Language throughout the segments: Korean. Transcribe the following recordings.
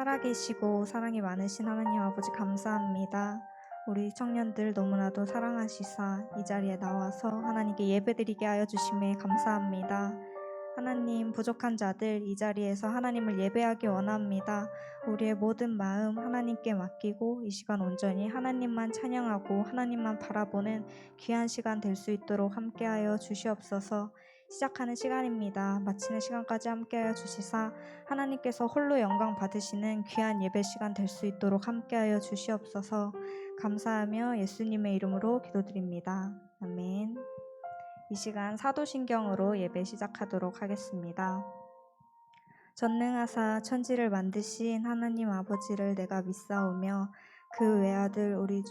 살아계시고 사랑이 많으신 하나님 아버지 감사합니다. 우리 청년들 너무나도 사랑하시사 이 자리에 나와서 하나님께 예배드리게 하여 주심에 감사합니다. 하나님, 부족한 자들 이 자리에서 하나님을 예배하기 원합니다. 우리의 모든 마음 하나님께 맡기고 이 시간 온전히 하나님만 찬양하고 하나님만 바라보는 귀한 시간 될 수 있도록 함께하여 주시옵소서. 시작하는 시간입니다. 마치는 시간까지 함께하여 주시사 하나님께서 홀로 영광 받으시는 귀한 예배 시간 될 수 있도록 함께하여 주시옵소서. 감사하며 예수님의 이름으로 기도드립니다. 아멘. 이 시간 사도신경으로 예배 시작하도록 하겠습니다. 전능하사 천지를 만드신 하나님 아버지를 내가 믿사오며 그 외아들 우리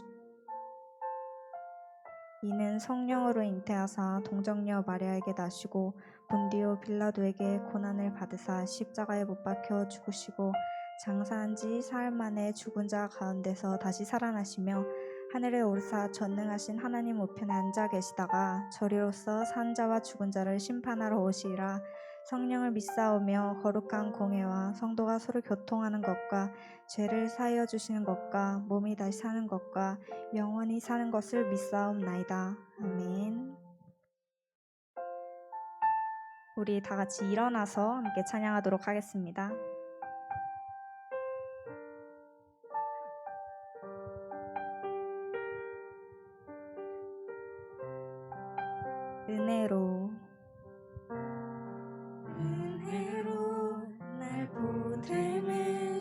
이는 성령으로 잉태하사 동정녀 마리아에게 나시고 본디오 빌라도에게 고난을 받으사 십자가에 못 박혀 죽으시고 장사한 지 사흘 만에 죽은 자 가운데서 다시 살아나시며 하늘에 오르사 전능하신 하나님 우편에 앉아 계시다가 저리로서 산 자와 죽은 자를 심판하러 오시리라. 성령을 믿사오며 거룩한 공회와 성도가 서로 교통하는 것과 죄를 사하여 주시는 것과 몸이 다시 사는 것과 영원히 사는 것을 믿사옵나이다. 아멘. 우리 다 같이 일어나서 함께 찬양하도록 하겠습니다. 은혜로 날 보듬으시고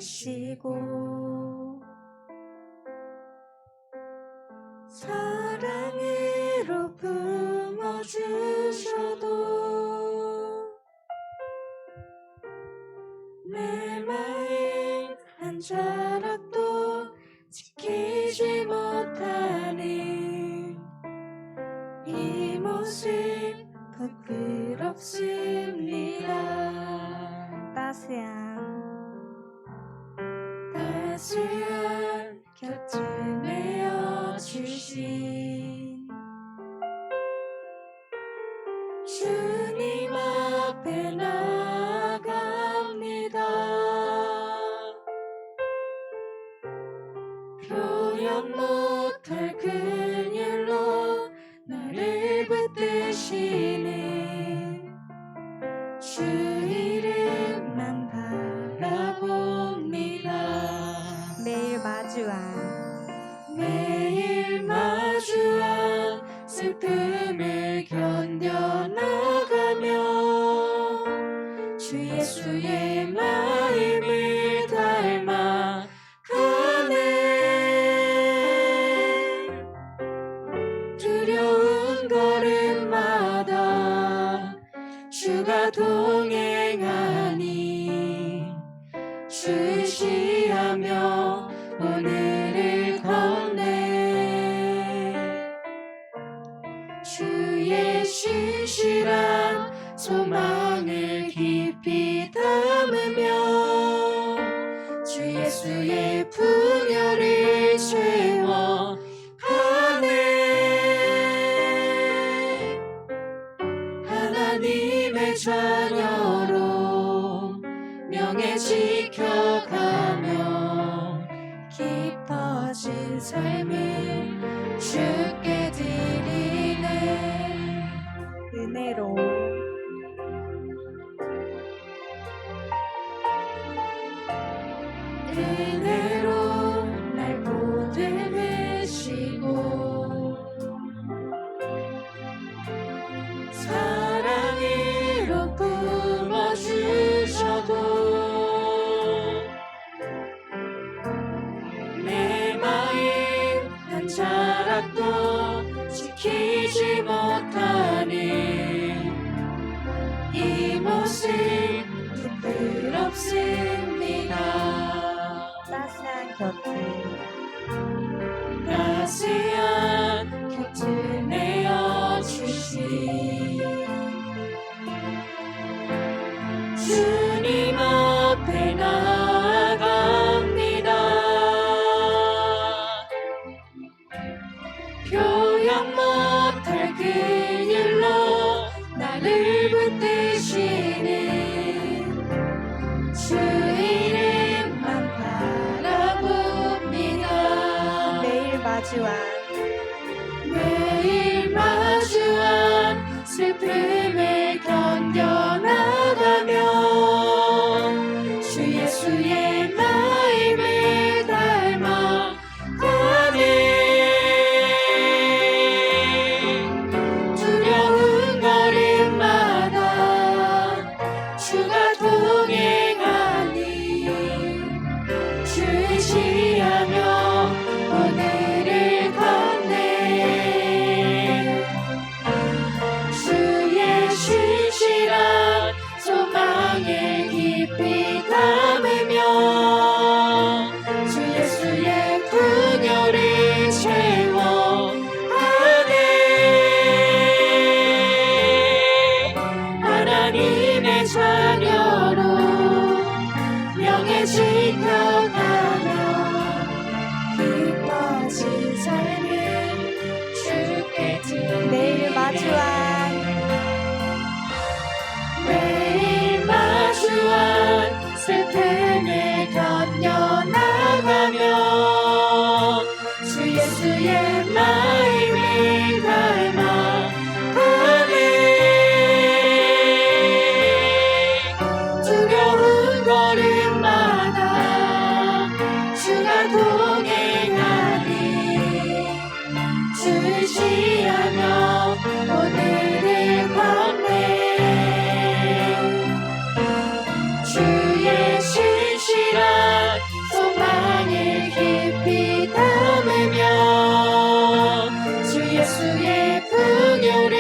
사랑으로 품어주셔도 내 마음 한 자락도 지키지 못하는 이 모습 부끄럽습니다. 따스한 곁을 메어주신 주님 앞에 나아갑니다. 표현 못할 그늘로 나를 붙드시는 주 이름만 바라봅니다. 매일 마주한 슬픔을 견뎌나가며 주 예수의 마음을 닮아 가네. 두려운 걸음마다 주가 동행하니 주시하며 오늘을 건네. 주의 신실한 소망을 깊이 담으며 주 예수의 분열을 채워 가네. 하나님의 자녀로 명예 지켜가며 깊어진 삶을 주께 드리네. 은혜로 날 보듬으시고 사랑으로 품어주셔도 내 마음 한 자락도 지키지 못하는 이 모습 부끄럽습니다. 따스한 곁을 내어주신 주님 앞에 나아갑니다. 표현 못할 그늘로 나를 붙드시는 주 이름만 예수의 마음을 닮아가네. 두려운 걸음마다 주가 동행하니 주의 의지하며 오늘을 걷네. 주의 신실한 소망을 깊이 담으며 주 예수의 풍요를 채워가네. 하나님의 자녀로 명예 지켜가며 기뻐진 삶을 주께 드리네. 매일 마주한 슬픔을 견뎌나가며 주 예수의 마음을 닮아가네. 두려운 걸음마다 주가 동행하니 주 의지하며 오늘을 걷네. 주의 신실한 소망을 깊이 담으며 주 예수의 풍요를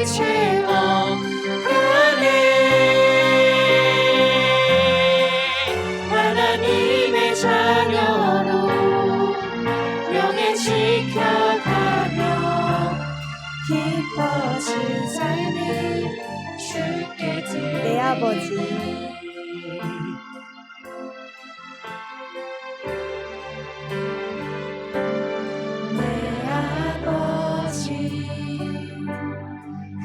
채워가네. 하나님의 자녀로 명예 지켜가며 기뻐진 삶을 주께 드리네. 내 아버지.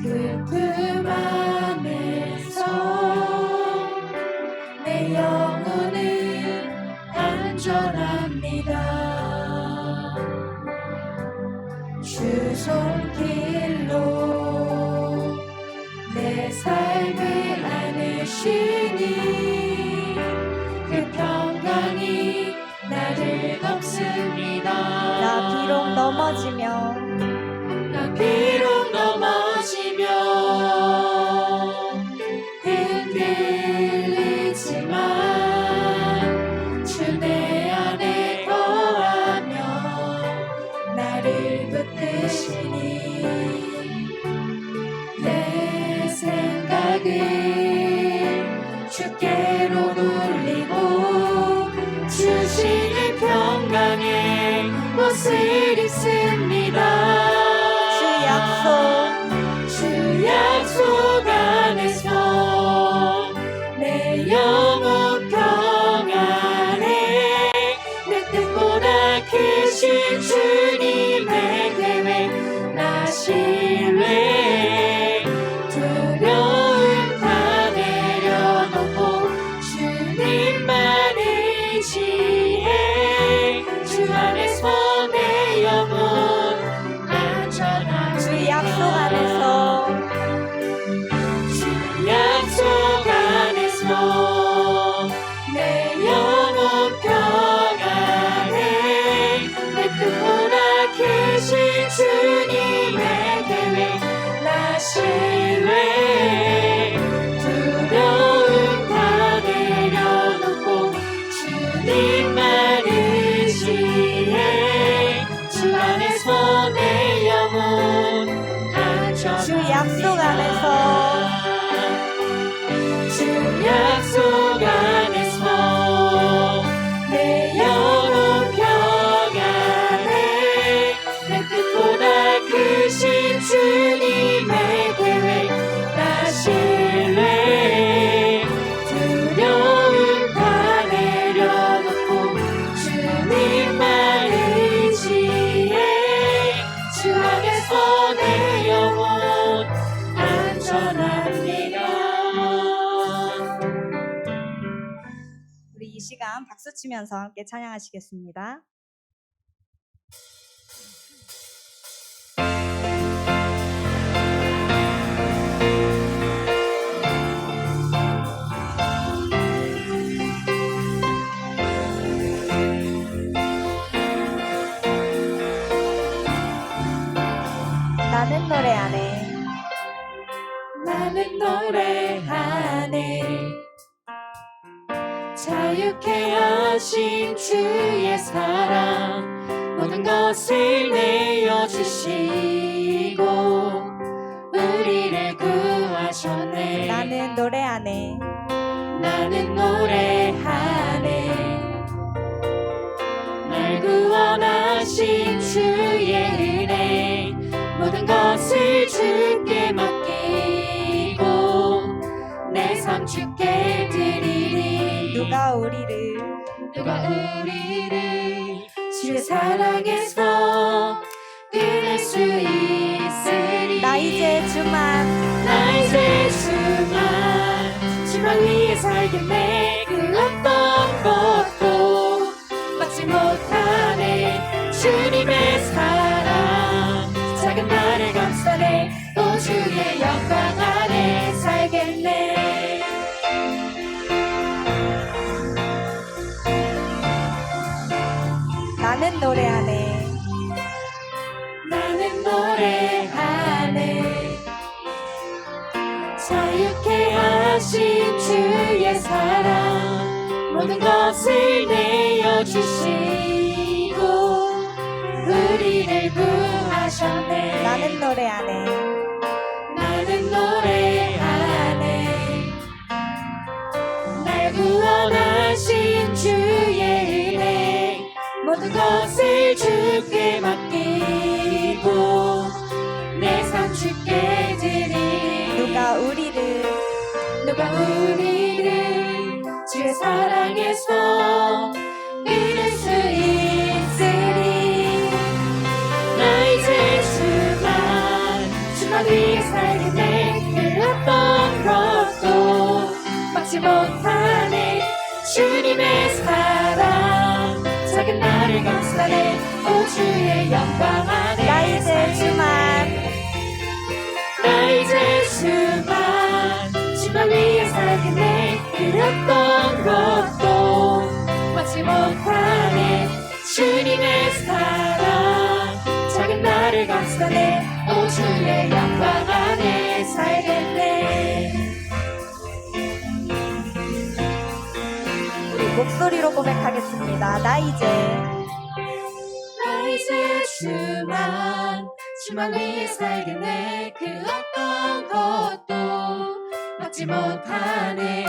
그 품 안에서 내 영혼은 안전합니다. 주 손길로 내 삶을 안으시니 그 평강이 나를 덮습니다. 나 비록 넘어지며 흔들리지만 주 내 안에 거하며 나를 붙드시니 내 생각을 주께로 돌리고 주시는 평강의 옷을 입습니다. 주 약속 안에서 내 영혼 평안해. 내 뜻보다 크신 주님의 계획 나 신뢰. 두려움 다 내려놓고 주님만 의지해. 주 안에서 내 영혼 안전하게. 주 약속 안에서 내 영혼 평안해. 내 뜻보다 크신 주님의 계획 나 신뢰. 두려움 다 내려놓고 주님만 의지해. 주 안에서 내 영혼 안전합니다. 주 약속 안에서 주 약속 안에서 내 영혼 평안해. 내 뜻보다 크신 주님의 계획 나 신뢰. 두려움 다 내려놓고 주님만 의지해. 주 안에서 내 영혼 안전합니다. 우리 이 시간 박수 치면서 함께 찬양하시겠습니다. 자유케 하신 주의 사랑 모든 것을 내어주시고 우리를 구하셨네. 나는 노래하네. 나는 노래하네. 날 구원하신 주의 은혜 모든 것을 주께 맡기고 내 삶 주께 드리리. 누가 우리를 주의 사랑에서 끊을 수 있으리. 나 이제 주만 주만 위에 살겠네. 그 어떤 것도 막지 못하네. 주님의 사랑 작은 나를 감싸네. 또 주의 영광 안에 살겠네. 나는 노래하네. 나는 노래하네. 자유케 하신 주의 사랑 모든 것을 내어주시고 우리를 구하셨네. 나는 노래하네. 나는 노래하네. 날 구원하신 주의 은혜 모든 것을 주께 맡기고 내 삶 주께 드리리. 누가 우리를 주의 사랑에서 끊을 수 있으리. 나 이제 주만 위에 살겠네. 그 어떤 것도 막지 못하네. 주님의 사랑 작은 나를 감싸네. 오 주의 영광 안에 나 이제 주만 위에 살겠네. 그 어떤 것도 막지 못하네. 주님의 사랑 작은 나를 감싸네. 오 주의 영광 안에 살겠네. 우리 목소리로 고백하겠습니다. 나 이제 주만 위에 살겠네. 그 어떤 것도 막지 못하네.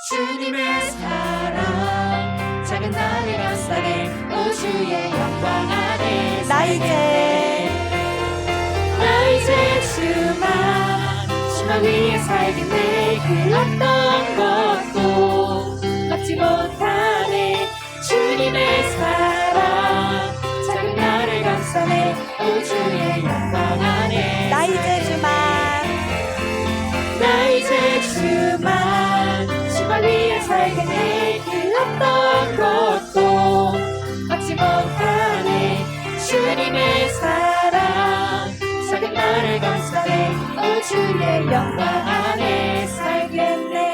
주님의 사랑 작은 나를 감싸네. 오 주의 영광 안에 나 이제 주만 위에 살겠네. 그 어떤 것도 막지 못하네. 주님의 사랑 작은 나를 감싸네. 오 주의 영광 안에 나 이제 주만 위에 살겠네. 그 어떤 것도 막지 못하네. 주님의 사랑 작은 나를 감싸네. 오 주의 영광 안에 살겠네.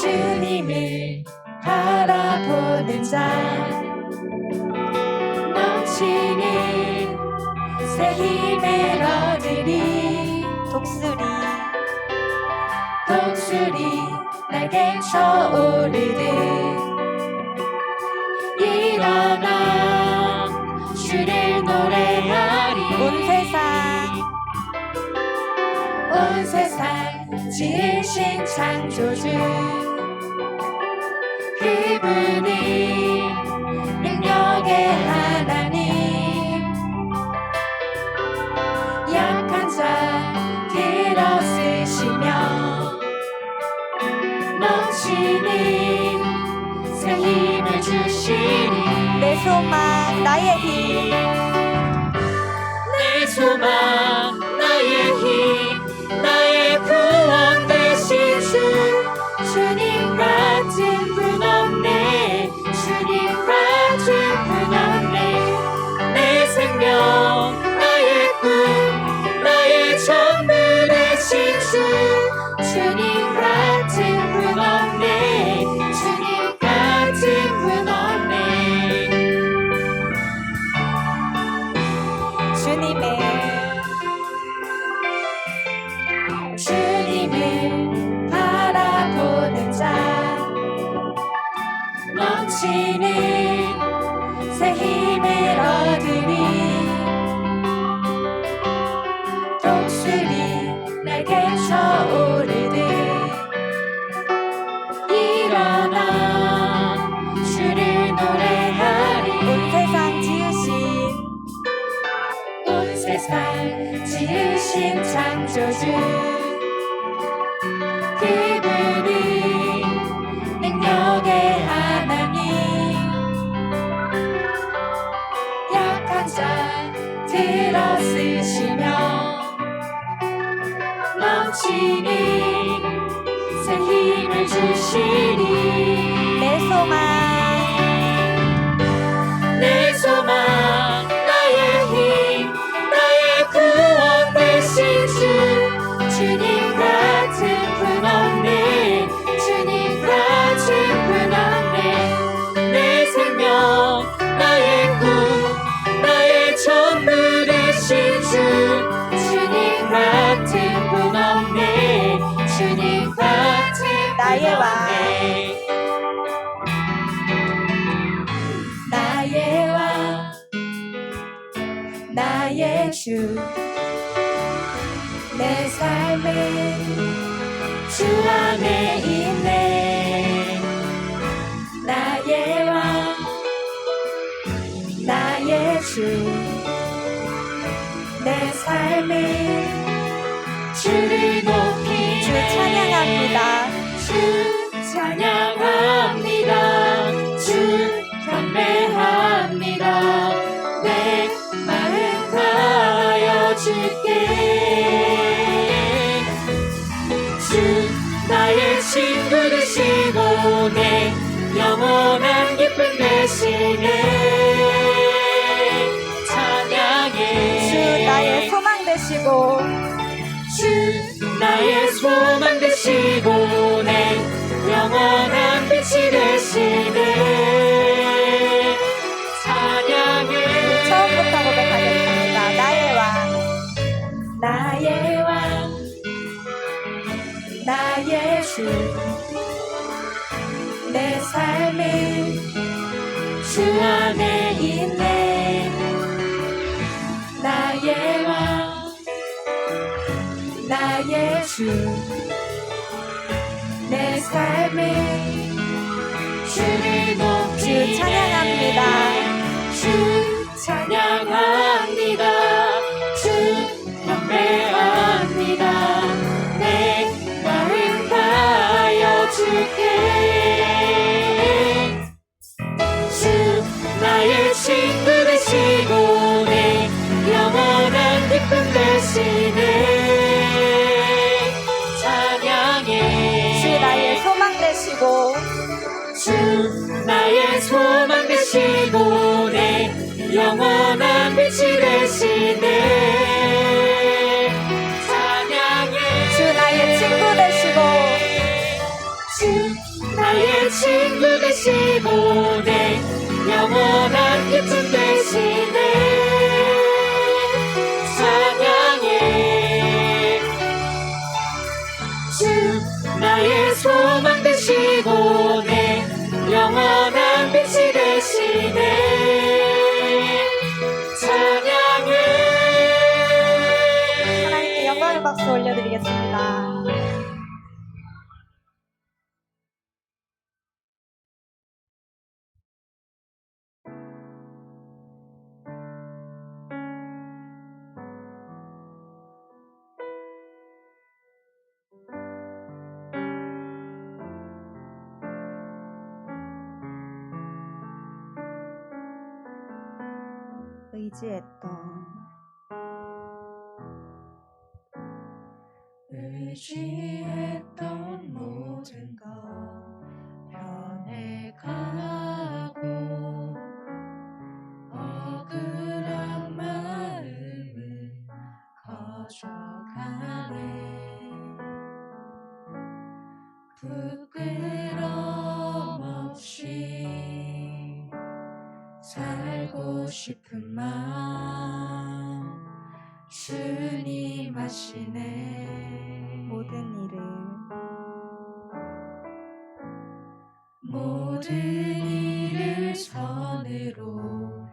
주님을 바라보는 자 넘치는 새 힘을 얻으리. 독수리 날개 쳐오르듯 일어나 주를 노래하리. 온 세상 지으신 창조주 그분이 능력의 하나님. 약한 자 들어쓰시며 넘치는 새 힘을 주시니. 내 소망 나의 힘 내 소망 나의 힘 나의 구원 되신 주님 같은 분 없네. 주님 같은 분 없네. 내 생명 나의 꿈 나의 전부 다 주님 같은 분 없네. 주님 같은 분 없네. 주님을 바라보는 자 넘치는 새 힘을 얻으니 독수리 날개쳐 오르듯 일어나 주를 노래하리. 온 세상 지으신 창조주 그분이 능력의 하나님. 약한 자 들어쓰시며 넘치는 새 힘을 주시리. 내 소망 내 소망 나의 힘 나의 구원 되신 주. 주님 같은 분 없네. 주님 같은 분 없네. 내 생명 나의 꿈 나의 전부 되신 주. 주님 같은 분 없네. 주님 같은 나의 분 왕. 없네. 나의 왕 나의 주. 내 삶은 주 안에 있네. 나의 왕 나의 주. 내 삶은 주를 높이네. 주 찬양합니다. 주 찬양합니다. 주 경배합니다. 내 마음 다하여 주께. 주 나의 친구 되시고 내 영원한 기쁨 되시네. 찬양해. 주 나의 소망 되시고 주 나의 소망 되시고 내 영원한 빛이 되시네. 찬양해. 처음부터 고백하겠습니다. 나의 왕 나의 왕 나의 주. 내 삶은 주 안에 있네. 나의 왕 나의 주. 내 삶은 주를 높이네. 주 찬양합니다. 주 찬양합니다. 주 경배합니다. 내 마음 다하여 주께. 주 나의 친구 되시고 내 영원한 기쁨 되시네. 찬양해. 주 나의 소망 되시고 주 나의 소망 되시고 내 영원한 빛이 되시네. 찬양해. 주 나의 친구 되시고 주 나의 친구 되시고 내 영원한 기쁨 되시네. 찬양해. 주 나의 소망 되시고 내 영원한 빛이 되시네. 찬양해. 하나님께 영광의 박수 올려드리겠습니다. 의지했던 모든 것 변해가고 억울한 마음은 커져가네. 부끄럼 없이 살고 싶은 마음 주님 아시네. 모든 일을 선으로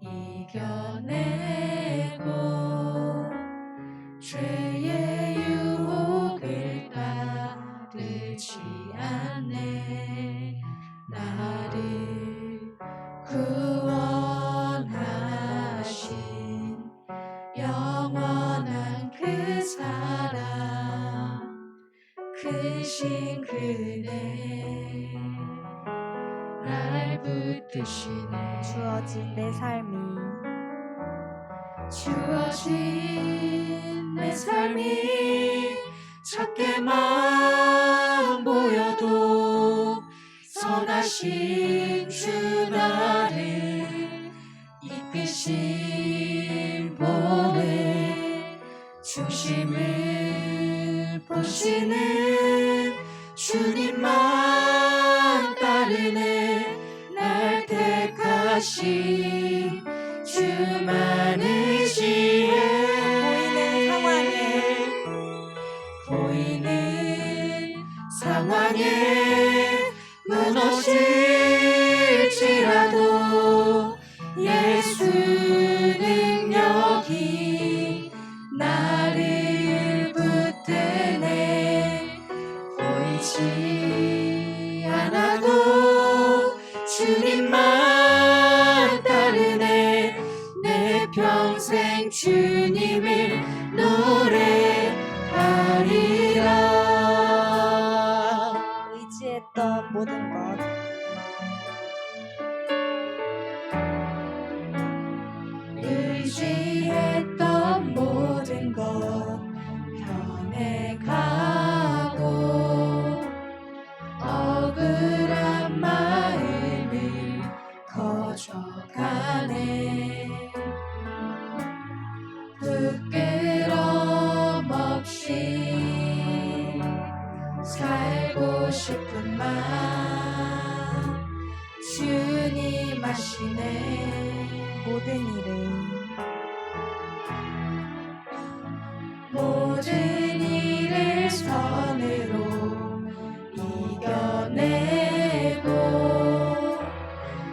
이겨내고 죄의 유혹을 따르지 않네. 나를 구원하신 영원한 그 사랑 크신 그네 날 붙드시네. 주어진 내 삶이 주어진 내 삶이 작게만 보여도 선하신 주 나를 이끄신 본의 중심을 보시는 주님만 따르네. 날 택하신 주만의 지혜 보이는 상황에 무너질지라도 예수 능력이 나를 붙드네. 보이지 않아도 주님만 따르네. 내 평생 주님을 노래하리라. 의지했던 모든 것 의지했던 모든 것 변해가고 억울한 마음을 거져가네. 부끄럼 없이 살고 싶은 마음 주님 아시네. 모든 일을 선으로 이겨내고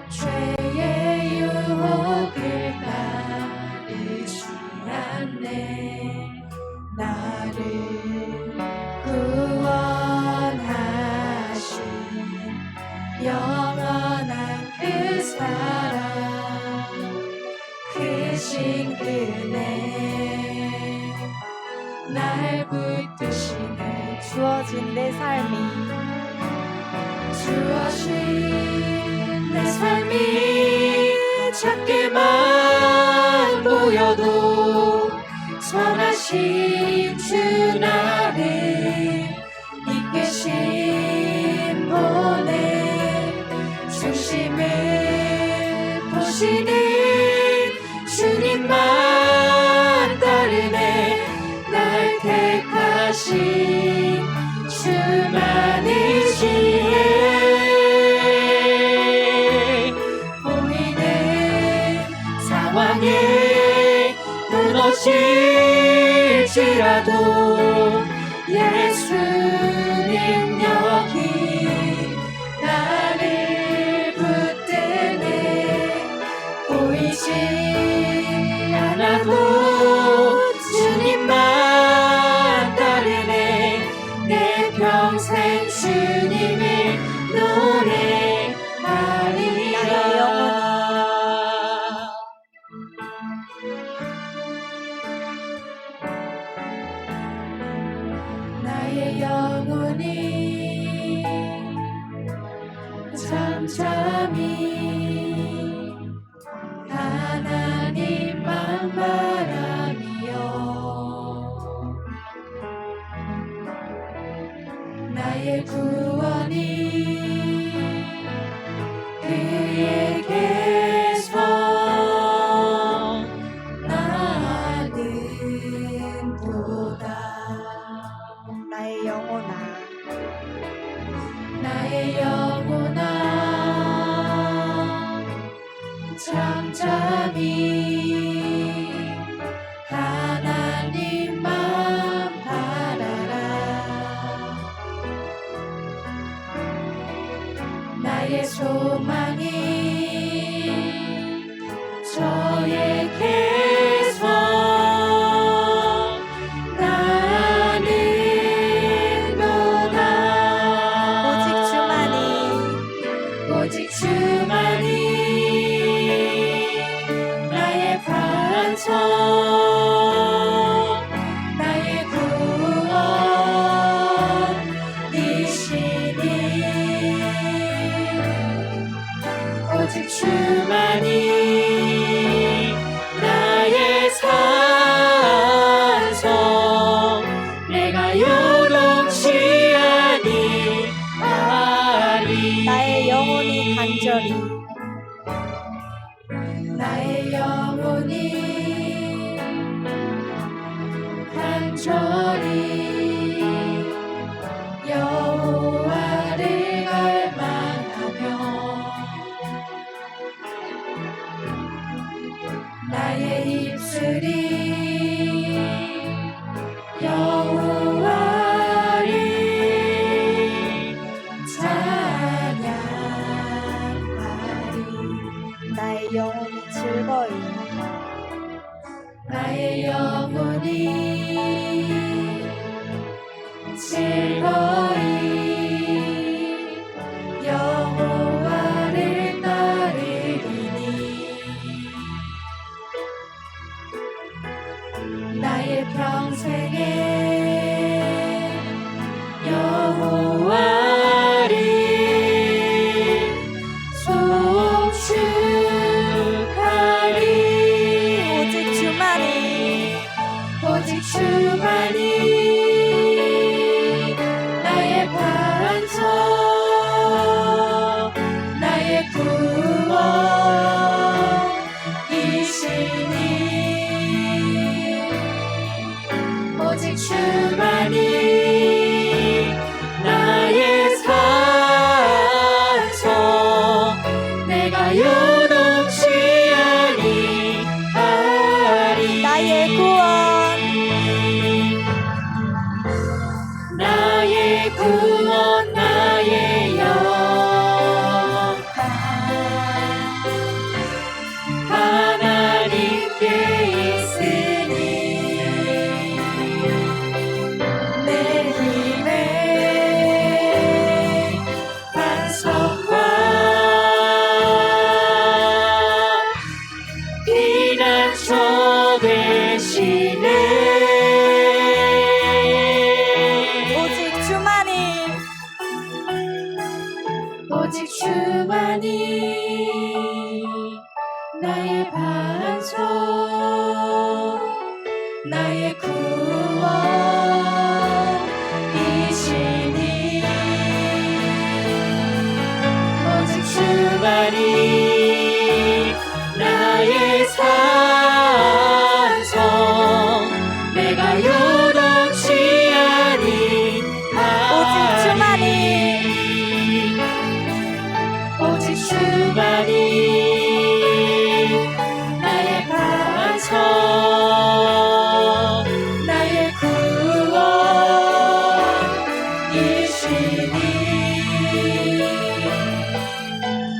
죄의 유혹을 따르지 않네. 나를 구원하신 영원한 그 사랑 크신 그네 날 붙드시네. 주어진 내 삶이 주어진 내 삶이 작게만 보여도 선하신 주 나를 이끄신 본의 중심을 보시는 주님만 따르네. 날 택하신 주만의 지혜 보이는 상황에 무너질지라도 예수 능력이 나를 붙드네. 보이지 않아도 주님만 따르네. 내 평생 주님을 노래하리라. 나의 영혼이 잠잠히 하나님만 바라며 나의 구원이 그에게서 나는 도다. 나의 영혼아 잠잠히 하나님만 바라라. 나의 소망이 저에게서 나는도다. 오직 주만이 나의 반석, 나의 구원이시니. 오직 주만이 나의 산성, 내가 요동치 아니하리. 나의 영혼이 간절히 나의 영혼이 간절히 여호와를 갈망하며 나의 입술이 여호와를 찬양하리. 나의 영혼이 즐거이 나의 영혼이 즐거이 여호와를 따르리니. 나의 평생에 여호와를 송축하리. 오직 주만이 나의 반석, 나의 구원이시니. 오직 주만이 나의 산성, 내가 요동치 아니하리. 나의 구원 나의 영광 하나님께 있으니. 내 힘의 반석과 피난처 되시네. 오직 주만이 나의 반석, 나의 구원이시니. 오직 주만이 나의 산성, 내가 요동치 아니하리. 오직 주만이 나의 반석, 나의 구원이시니.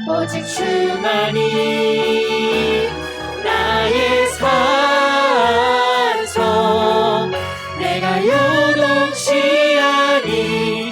오직 주만이 나의 산성, 내가 요동치 아니하리.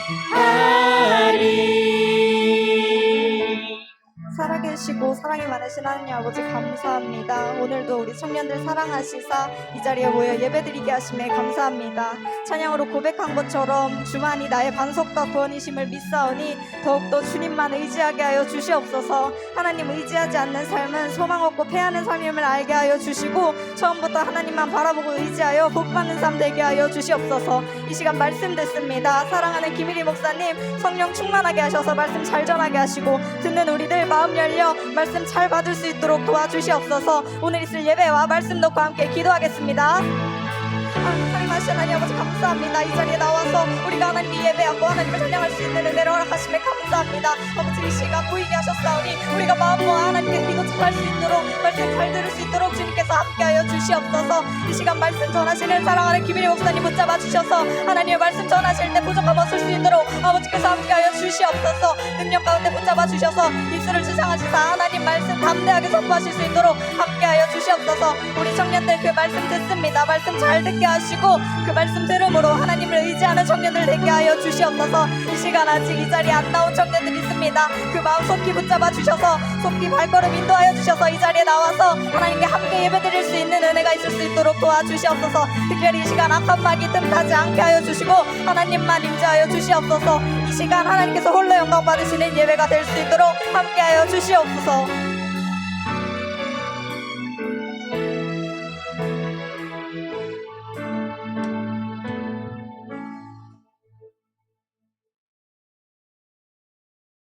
살아계시고 사랑이 많으신 하나님 아버지 감사합니다. 오늘도 우리 청년들 사랑하시사 이 자리에 모여 예배드리게 하심에 감사합니다. 찬양으로 고백한 것처럼 주만이 나의 반석과 구원이심을 믿사오니 더욱더 주님만 의지하게 하여 주시옵소서. 하나님 의지하지 않는 삶은 소망 없고 패하는 삶임을 알게 하여 주시고 처음부터 하나님만 바라보고 의지하여 복받는 삶 되게 하여 주시옵소서. 이 시간 말씀 듣습니다. 사랑하는 김일희 목사님 성령 충만하게 하셔서 말씀 잘 전하게 하시고 듣는 우리들 마음 열려 말씀 잘 받을 수 있도록 도와주시옵소서. 오늘 있을 예배와 말씀 놓고 함께 기도하겠습니다. 하나님 전능하신 하나님 아버지 감사합니다. 이 자리에 나와서 우리가 하나님께 예배하고 하나님을 찬양할 수 있는 은혜를 허락하심에 감사합니다. 아버지 이 시간 보이게 하셨사오니 우리가 마음 모아 하나님께 기도 잘할 수 있도록 말씀 잘 들을 수 있도록 주님께서 함께하여 주시옵소서. 이 시간 말씀 전하시는 사랑하는 김일희 목사님 붙잡아 주셔서 하나님의 말씀 전하실 때 부족함 없을 수 있도록 아버지께서 함께하여 주시옵소서. 능력 가운데 붙잡아 주셔서 입술을 지상하시사 하나님 말씀 담대하게 선포하실 수 있도록 함께하여 주시옵소서. 우리 청년들 그 말씀 듣습니다. 말씀 잘 듣게 하시고 그 말씀 들음으로 하나님을 의지하는 청년들 되게 하여 주시옵소서. 이 시간 아직 이 자리에 안 나온 청년들 있습니다. 그 마음 속히 붙잡아 주셔서 속히 발걸음 인도하여 주셔서 이 자리에 나와서 하나님께 함께 예배드릴 수 있는 은혜가 있을 수 있도록 도와주시옵소서. 특별히 이 시간 악한 마귀 틈타지 않게 하여 주시고 하나님만 임재하여 주시옵소서. 이 시간 하나님께서 홀로 영광 받으시는 예배가 될 수 있도록 함께하여 주시옵소서.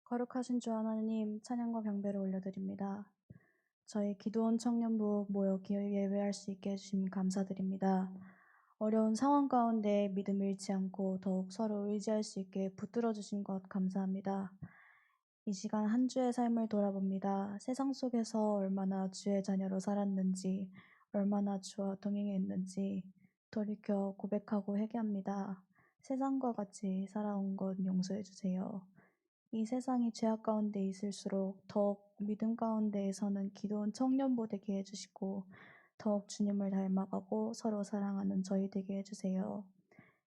거룩하신 주 하나님, 찬양과 경배를 올려드립니다. 저희 기도원 청년부 모여 예배할 수 있게 해주심 감사드립니다. 어려운 상황 가운데 믿음 잃지 않고 더욱 서로 의지할 수 있게 붙들어 주신 것 감사합니다. 이 시간 한 주의 삶을 돌아봅니다. 세상 속에서 얼마나 주의 자녀로 살았는지, 얼마나 주와 동행했는지 돌이켜 고백하고 회개합니다. 세상과 같이 살아온 것 용서해 주세요. 이 세상이 죄악 가운데 있을수록 더욱 믿음 가운데에서는 기도원 청년부 되게 해주시고 더욱 주님을 닮아가고 서로 사랑하는 저희 되게 해주세요.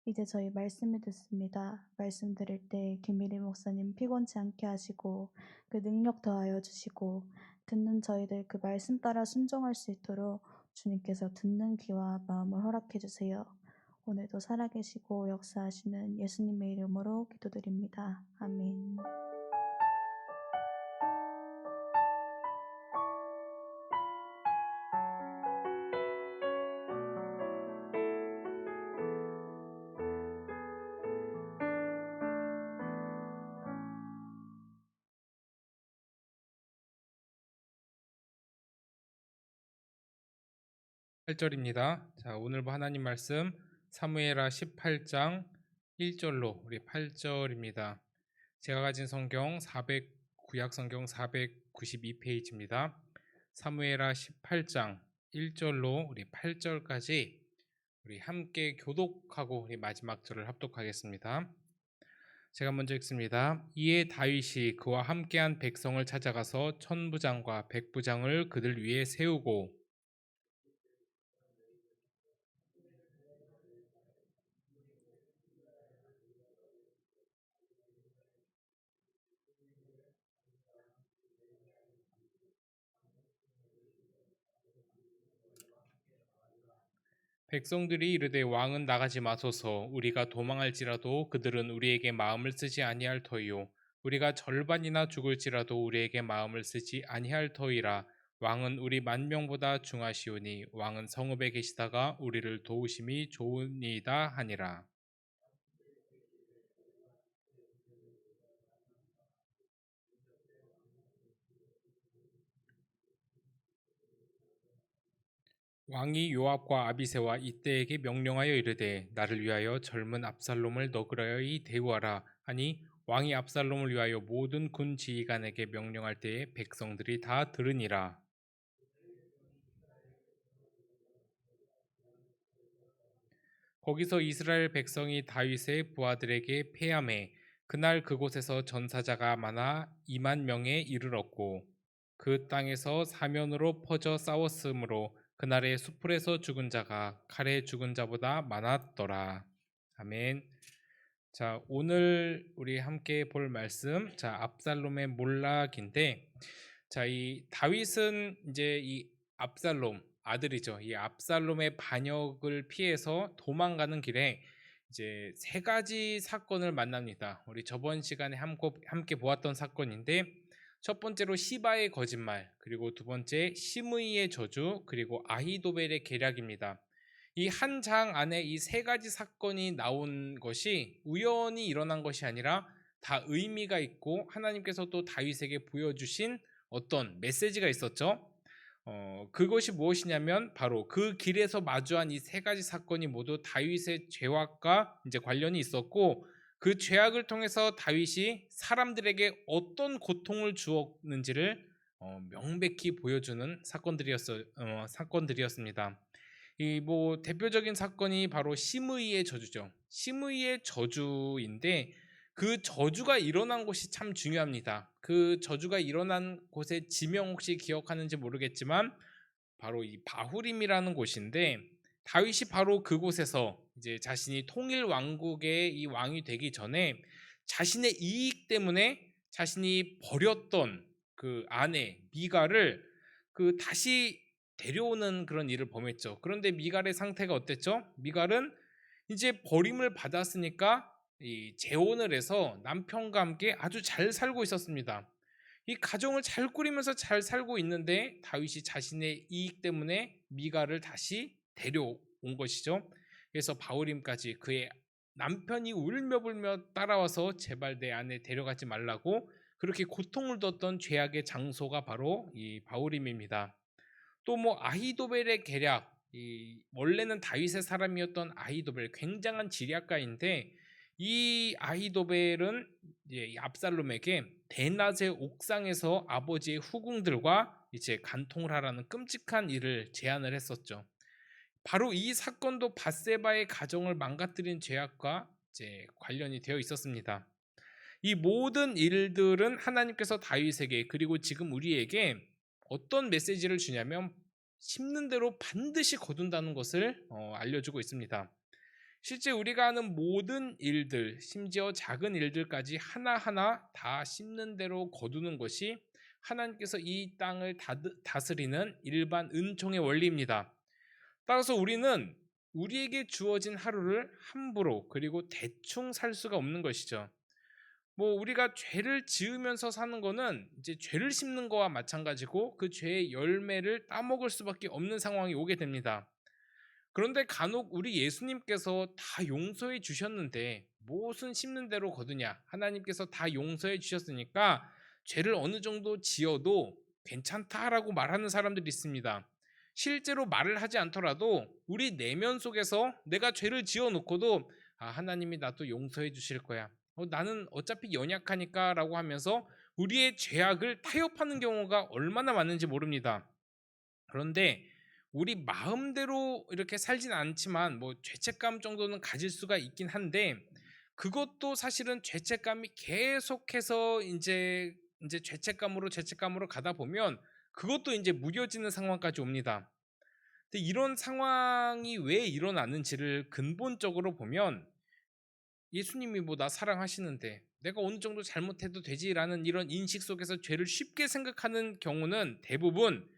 이제 저희 말씀을 듣습니다. 말씀 들을 때 김일희 목사님 피곤치 않게 하시고 그 능력 더하여 주시고 듣는 저희들 그 말씀 따라 순종할 수 있도록 주님께서 듣는 귀와 마음을 허락해 주세요. 오늘도 살아계시고 역사하시는 예수님의 이름으로 기도드립니다. 아멘. (8절입니다) 자, 오늘 하나님 말씀 사무엘하 18장 1절로 우리 8절입니다. 제가 가진 성경 구약 성경 492페이지입니다. 사무엘하 18장 1절로 우리 8절까지 우리 함께 교독하고 우리 마지막 절을 합독하겠습니다. 제가 먼저 읽습니다. 이에 다윗이 그와 함께한 백성을 찾아가서 천부장과 백부장을 그들 위에 세우고 백성들이 이르되 왕은 나가지 마소서. 우리가 도망할지라도 그들은 우리에게 마음을 쓰지 아니할 터이요 우리가 절반이나 죽을지라도 우리에게 마음을 쓰지 아니할 터이라. 왕은 우리 만명보다 중하시오니 왕은 성읍에 계시다가 우리를 도우심이 좋으니이다 하니라. 왕이 요압과 아비새와 이때에게 명령하여 이르되 나를 위하여 젊은 압살롬을 너그러이 대우하라 하니 왕이 압살롬을 위하여 모든 군 지휘관에게 명령할 때에 백성들이 다 들으니라. 거기서 이스라엘 백성이 다윗의 부하들에게 패하매 그날 그곳에서 전사자가 많아 2만 명에 이르렀고 그 땅에서 사면으로 퍼져 싸웠으므로 그날의 수풀에서 죽은 자가 칼에 죽은 자보다 많았더라. 아멘. 자, 오늘 우리 함께 볼 말씀, 자, 압살롬의 몰락인데, 자, 이 다윗은 이제 이 압살롬 아들이죠. 이 압살롬의 반역을 피해서 도망가는 길에 이제 세 가지 사건을 만납니다. 우리 저번 시간에 함께 보았던 사건인데, 첫 번째로 시바의 거짓말, 그리고 두 번째 시므이의 저주, 그리고 아히도벨의 계략입니다. 이 한 장 안에 이 세 가지 사건이 나온 것이 우연히 일어난 것이 아니라 다 의미가 있고 하나님께서 또 다윗에게 보여주신 어떤 메시지가 있었죠. 그것이 무엇이냐면 바로 그 길에서 마주한 이 세 가지 사건이 모두 다윗의 죄악과 이제 관련이 있었고, 그 죄악을 통해서 다윗이 사람들에게 어떤 고통을 주었는지를 명백히 보여주는 사건들이었습니다. 이 뭐 대표적인 사건이 바로 시므이의 저주죠. 시므이의 저주인데, 그 저주가 일어난 곳이 참 중요합니다. 그 저주가 일어난 곳의 지명 혹시 기억하는지 모르겠지만 바로 이 바후림이라는 곳인데, 다윗이 바로 그곳에서 이제 자신이 통일 왕국의 이 왕이 되기 전에 자신의 이익 때문에 자신이 버렸던 그 아내 미갈을 그 다시 데려오는 그런 일을 범했죠. 그런데 미갈의 상태가 어땠죠? 미갈은 이제 버림을 받았으니까 이 재혼을 해서 남편과 함께 아주 잘 살고 있었습니다. 이 가정을 잘 꾸리면서 잘 살고 있는데 다윗이 자신의 이익 때문에 미갈을 다시 데려온 것이죠. 그래서 바후림까지 그의 남편이 울며불며 따라와서 제발 내 아내 데려가지 말라고 그렇게 고통을 줬던 죄악의 장소가 바로 이 바후림입니다. 또 뭐 아히도벨의 계략, 이 원래는 다윗의 사람이었던 아히도벨, 굉장한 지략가인데 이 아히도벨은 이제 이 압살롬에게 대낮의 옥상에서 아버지의 후궁들과 이제 간통을 하라는 끔찍한 일을 제안을 했었죠. 바로 이 사건도 밧세바의 가정을 망가뜨린 죄악과 이제 관련이 되어 있었습니다. 이 모든 일들은 하나님께서 다윗에게 그리고 지금 우리에게 어떤 메시지를 주냐면 심는 대로 반드시 거둔다는 것을 알려주고 있습니다. 실제 우리가 하는 모든 일들, 심지어 작은 일들까지 하나하나 다 심는 대로 거두는 것이 하나님께서 이 땅을 다스리는 일반 은총의 원리입니다. 따라서 우리는 우리에게 주어진 하루를 함부로 그리고 대충 살 수가 없는 것이죠. 뭐 우리가 죄를 지으면서 사는 거는 이제 죄를 심는 거와 마찬가지고 그 죄의 열매를 따먹을 수밖에 없는 상황이 오게 됩니다. 그런데 간혹 우리 예수님께서 다 용서해 주셨는데 무엇은 심는 대로 거두냐? 하나님께서 다 용서해 주셨으니까 죄를 어느 정도 지어도 괜찮다라고 말하는 사람들이 있습니다. 실제로 말을 하지 않더라도 우리 내면 속에서 내가 죄를 지어 놓고도 하나님이 나도 용서해 주실 거야. 나는 어차피 연약하니까라고 하면서 우리의 죄악을 타협하는 경우가 얼마나 많은지 모릅니다. 그런데 우리 마음대로 이렇게 살진 않지만 뭐 죄책감 정도는 가질 수가 있긴 한데, 그것도 사실은 죄책감이 계속해서 이제 죄책감으로 가다 보면 그것도 이제 무뎌지는 상황까지 옵니다. 근데 이런 상황이 왜 일어나는지를 근본적으로 보면 예수님이 뭐 나 사랑하시는데 내가 어느 정도 잘못해도 되지라는 이런 인식 속에서 죄를 쉽게 생각하는 경우는 대부분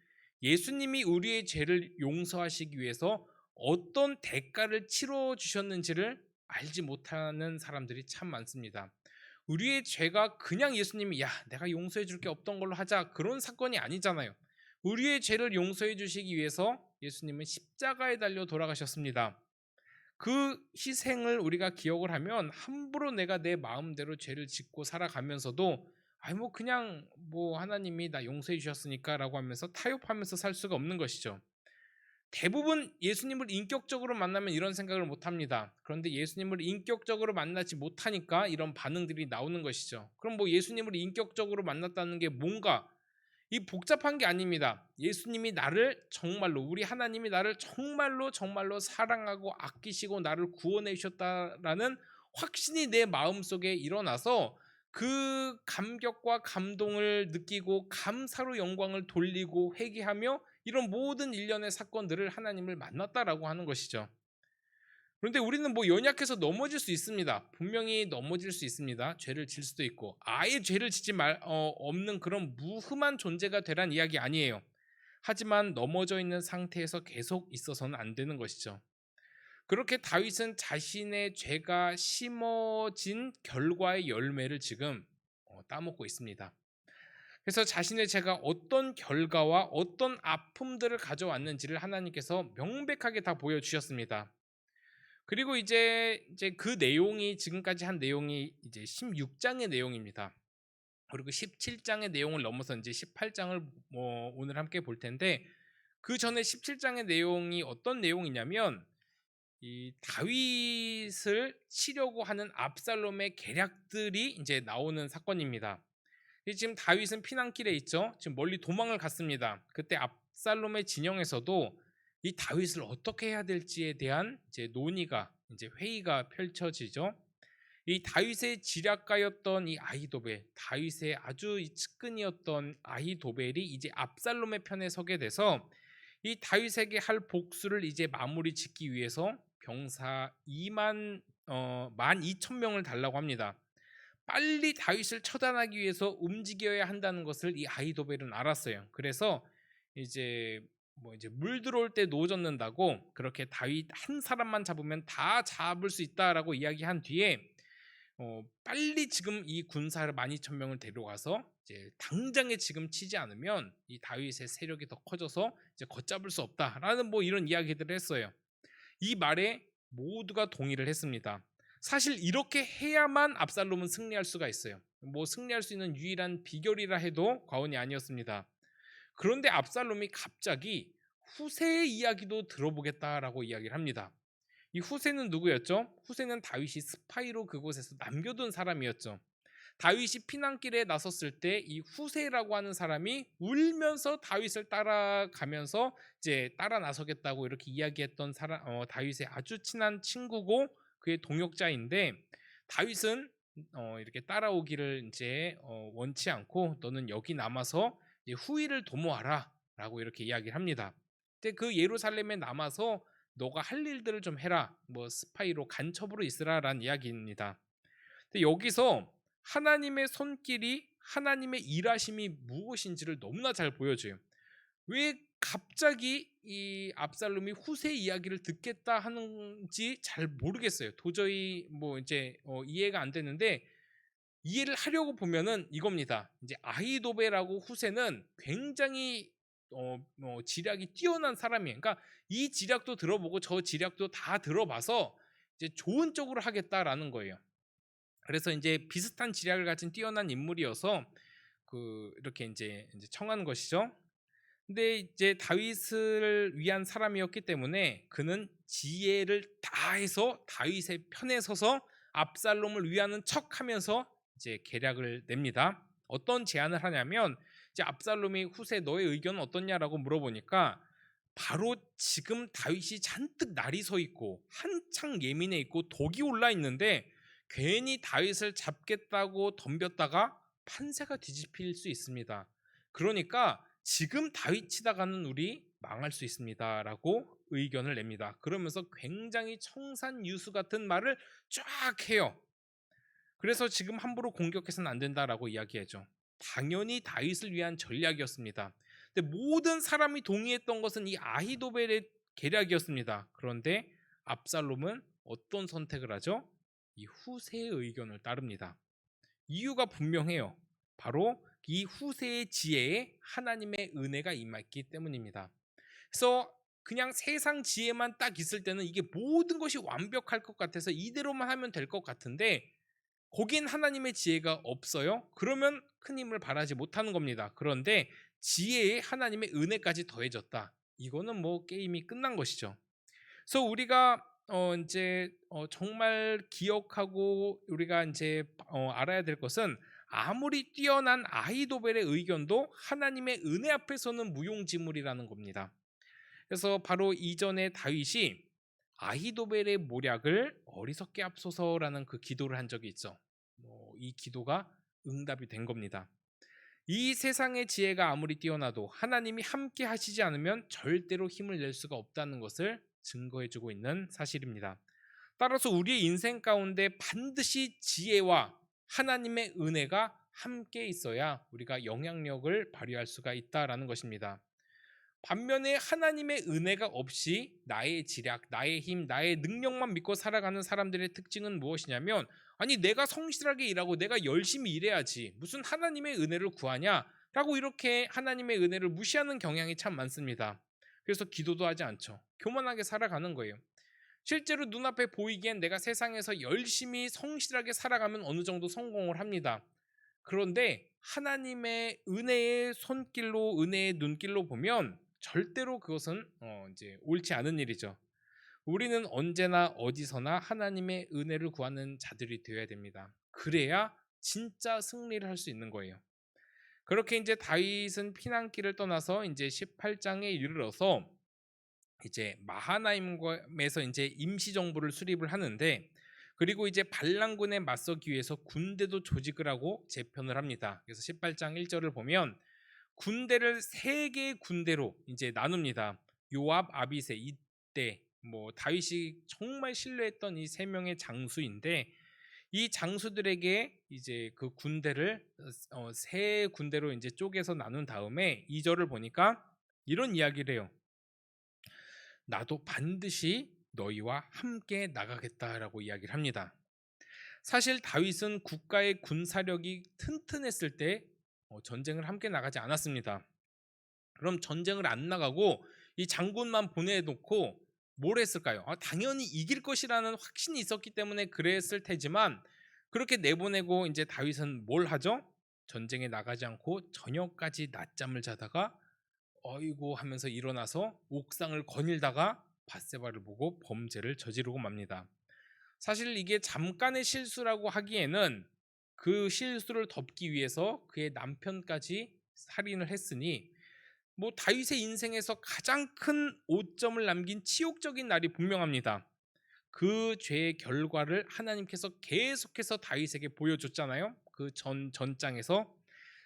예수님이 우리의 죄를 용서하시기 위해서 어떤 대가를 치러 주셨는지를 알지 못하는 사람들이 참 많습니다. 우리의 죄가 그냥 예수님이 내가 용서해 줄 게 없던 걸로 하자 그런 사건이 아니잖아요. 우리의 죄를 용서해 주시기 위해서 예수님은 십자가에 달려 돌아가셨습니다. 그 희생을 우리가 기억을 하면 함부로 내가 내 마음대로 죄를 짓고 살아가면서도 뭐 그냥 뭐 하나님이 나 용서해 주셨으니까라고 하면서 타협하면서 살 수가 없는 것이죠. 대부분 예수님을 인격적으로 만나면 이런 생각을 못 합니다. 그런데 예수님을 인격적으로 만나지 못하니까 이런 반응들이 나오는 것이죠. 그럼 뭐 예수님을 인격적으로 만났다는 게 뭔가 이 복잡한 게 아닙니다. 예수님이 나를 정말로, 우리 하나님이 나를 정말로 정말로 사랑하고 아끼시고 나를 구원해 주셨다라는 확신이 내 마음속에 일어나서 그 감격과 감동을 느끼고 감사로 영광을 돌리고 회개하며 이런 모든 일련의 사건들을 하나님을 만났다라고 하는 것이죠. 그런데 우리는 뭐 연약해서 넘어질 수 있습니다. 분명히 넘어질 수 있습니다. 죄를 질 수도 있고 아예 죄를 짓지 없는 그런 무흠한 존재가 되란 이야기 아니에요. 하지만 넘어져 있는 상태에서 계속 있어서는 안 되는 것이죠. 그렇게 다윗은 자신의 죄가 심어진 결과의 열매를 지금 따먹고 있습니다. 그래서 자신의 죄가 어떤 결과와 어떤 아픔들을 가져왔는지를 하나님께서 명백하게 다 보여주셨습니다. 그리고 이제 그 내용이 지금까지 한 내용이 이제 16장의 내용입니다. 그리고 17장의 내용을 넘어서 이제 18장을 오늘 함께 볼 텐데, 그 전에 17장의 내용이 어떤 내용이냐면 이 다윗을 치려고 하는 압살롬의 계략들이 이제 나오는 사건입니다. 지금 다윗은 피난길에 있죠. 지금 멀리 도망을 갔습니다. 그때 압살롬의 진영에서도 이 다윗을 어떻게 해야 될지에 대한 이제 논의가, 이제 회의가 펼쳐지죠. 이 다윗의 지략가였던 이 아히도벨, 다윗의 아주 측근이었던 아히도벨이 이제 압살롬의 편에 서게 돼서 이 다윗에게 할 복수를 이제 마무리 짓기 위해서 병사 12,000명을 달라고 합니다. 빨리 다윗을 처단하기 위해서 움직여야 한다는 것을 이 아히도벨은 알았어요. 그래서 이제 이제 물 들어올 때 노 젓는다고, 그렇게 다윗 한 사람만 잡으면 다 잡을 수 있다라고 이야기한 뒤에 빨리 지금 이 군사를 12,000명을 데려가서 이제 당장에 지금 치지 않으면 이 다윗의 세력이 더 커져서 이제 걷잡을 수 없다라는 이런 이야기들을 했어요. 이 말에 모두가 동의를 했습니다. 사실 이렇게 해야만 압살롬은 승리할 수가 있어요. 승리할 수 있는 유일한 비결이라 해도 과언이 아니었습니다. 그런데 압살롬이 갑자기 후세의 이야기도 들어보겠다라고 이야기를 합니다. 이 후세는 누구였죠? 후세는 다윗이 스파이로 그곳에서 남겨둔 사람이었죠. 다윗이 피난길에 나섰을 때 이 후세라고 하는 사람이 울면서 다윗을 따라가면서 이제 따라 나서겠다고 이렇게 이야기했던 다윗의 아주 친한 친구고 그의 동역자인데, 다윗은 이렇게 따라오기를 이제 원치 않고 너는 여기 남아서 이제 후위를 도모하라라고 이렇게 이야기를 합니다. 근데 그 예루살렘에 남아서 너가 할 일들을 좀 해라, 스파이로 간첩으로 있으라라는 이야기입니다. 근데 여기서 하나님의 손길이, 하나님의 일하심이 무엇인지를 너무나 잘 보여줘요. 왜 갑자기 이 압살롬이 후세 이야기를 듣겠다 하는지 잘 모르겠어요. 도저히 이제 이해가 안 되는데, 이해를 하려고 보면은 이겁니다. 이제 아히도벨하고 후세는 굉장히 지략이 뛰어난 사람이에요. 그러니까 이 지략도 들어보고 저 지략도 다 들어봐서 이제 좋은 쪽으로 하겠다라는 거예요. 그래서 이제 비슷한 지략을 가진 뛰어난 인물이어서 이렇게 이제 청한 것이죠. 근데 이제 다윗을 위한 사람이었기 때문에 그는 지혜를 다해서 다윗의 편에 서서 압살롬을 위하는 척하면서 이제 계략을 냅니다. 어떤 제안을 하냐면, 이제 압살롬이 후세 너의 의견은 어떻냐라고 물어보니까 바로 지금 다윗이 잔뜩 날이 서 있고 한창 예민해 있고 독이 올라 있는데 괜히 다윗을 잡겠다고 덤볐다가 판세가 뒤집힐 수 있습니다. 그러니까 지금 다윗 치다가는 우리 망할 수 있습니다라고 의견을 냅니다. 그러면서 굉장히 청산유수 같은 말을 쫙 해요. 그래서 지금 함부로 공격해서는 안 된다라고 이야기하죠. 당연히 다윗을 위한 전략이었습니다. 근데 모든 사람이 동의했던 것은 이 아히도벨의 계략이었습니다. 그런데 압살롬은 어떤 선택을 하죠? 이 후세의 의견을 따릅니다. 이유가 분명해요. 바로 이 후세의 지혜에 하나님의 은혜가 임했기 때문입니다. 그래서 그냥 세상 지혜만 딱 있을 때는 이게 모든 것이 완벽할 것 같아서 이대로만 하면 될 것 같은데, 거긴 하나님의 지혜가 없어요. 그러면 큰 힘을 발하지 못하는 겁니다. 그런데 지혜에 하나님의 은혜까지 더해졌다. 이거는 게임이 끝난 것이죠. 그래서 우리가 이제 정말 기억하고 우리가 이제 알아야 될 것은, 아무리 뛰어난 아히도벨의 의견도 하나님의 은혜 앞에서는 무용지물이라는 겁니다. 그래서 바로 이전에 다윗이 아히도벨의 모략을 어리석게 앞소서라는 그 기도를 한 적이 있죠. 이 기도가 응답이 된 겁니다. 이 세상의 지혜가 아무리 뛰어나도 하나님이 함께 하시지 않으면 절대로 힘을 낼 수가 없다는 것을 증거해주고 있는 사실입니다. 따라서 우리의 인생 가운데 반드시 지혜와 하나님의 은혜가 함께 있어야 우리가 영향력을 발휘할 수가 있다라는 것입니다. 반면에 하나님의 은혜가 없이 나의 지략, 나의 힘, 나의 능력만 믿고 살아가는 사람들의 특징은 무엇이냐면, 아니 내가 성실하게 일하고 내가 열심히 일해야지 무슨 하나님의 은혜를 구하냐 라고 이렇게 하나님의 은혜를 무시하는 경향이 참 많습니다. 그래서 기도도 하지 않죠. 교만하게 살아가는 거예요. 실제로 눈앞에 보이기엔 내가 세상에서 열심히 성실하게 살아가면 어느 정도 성공을 합니다. 그런데 하나님의 은혜의 손길로, 은혜의 눈길로 보면 절대로 그것은 이제 옳지 않은 일이죠. 우리는 언제나 어디서나 하나님의 은혜를 구하는 자들이 되어야 됩니다. 그래야 진짜 승리를 할 수 있는 거예요. 그렇게 이제 다윗은 피난길을 떠나서 이제 18장에 이르러서 이제 마하나임에서 이제 임시 정부를 수립을 하는데, 그리고 이제 발랑군에 맞서기 위해서 군대도 조직을 하고 재편을 합니다. 그래서 18장 1절을 보면 군대를 세 개의 군대로 이제 나눕니다. 요압, 아비새, 이때 뭐 다윗이 정말 신뢰했던 이 세 명의 장수인데, 이 장수들에게 이제 그 군대를 세 군대로 이제 쪼개서 나눈 다음에 2절을 보니까 이런 이야기를 해요. 나도 반드시 너희와 함께 나가겠다라고 이야기를 합니다. 사실 다윗은 국가의 군사력이 튼튼했을 때 전쟁을 함께 나가지 않았습니다. 그럼 전쟁을 안 나가고 이 장군만 보내놓고 뭘 했을까요? 당연히 이길 것이라는 확신이 있었기 때문에 그랬을 테지만, 그렇게 내보내고 이제 다윗은 뭘 하죠? 전쟁에 나가지 않고 저녁까지 낮잠을 자다가 어이고 하면서 일어나서 옥상을 거닐다가 밧세바를 보고 범죄를 저지르고 맙니다. 사실 이게 잠깐의 실수라고 하기에는 그 실수를 덮기 위해서 그의 남편까지 살인을 했으니 뭐 다윗의 인생에서 가장 큰 오점을 남긴 치욕적인 날이 분명합니다. 그 죄의 결과를 하나님께서 계속해서 다윗에게 보여줬잖아요. 그 전장에서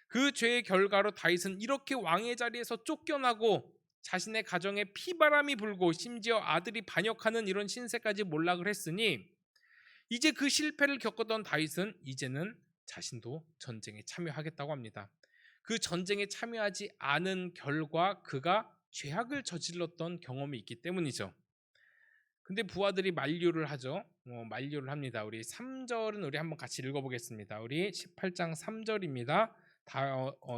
그 죄의 결과로 다윗은 이렇게 왕의 자리에서 쫓겨나고 자신의 가정에 피바람이 불고 심지어 아들이 반역하는 이런 신세까지 몰락을 했으니, 이제 그 실패를 겪었던 다윗은 이제는 자신도 전쟁에 참여하겠다고 합니다. 그 전쟁에 참여하지 않은 결과 그가 죄악을 저질렀던 경험이 있기 때문이죠. 근데 부하들이 만류를 하죠. 만류를 합니다. 우리 3절은 우리 한번 같이 읽어보겠습니다. 우리 18장 3절입니다.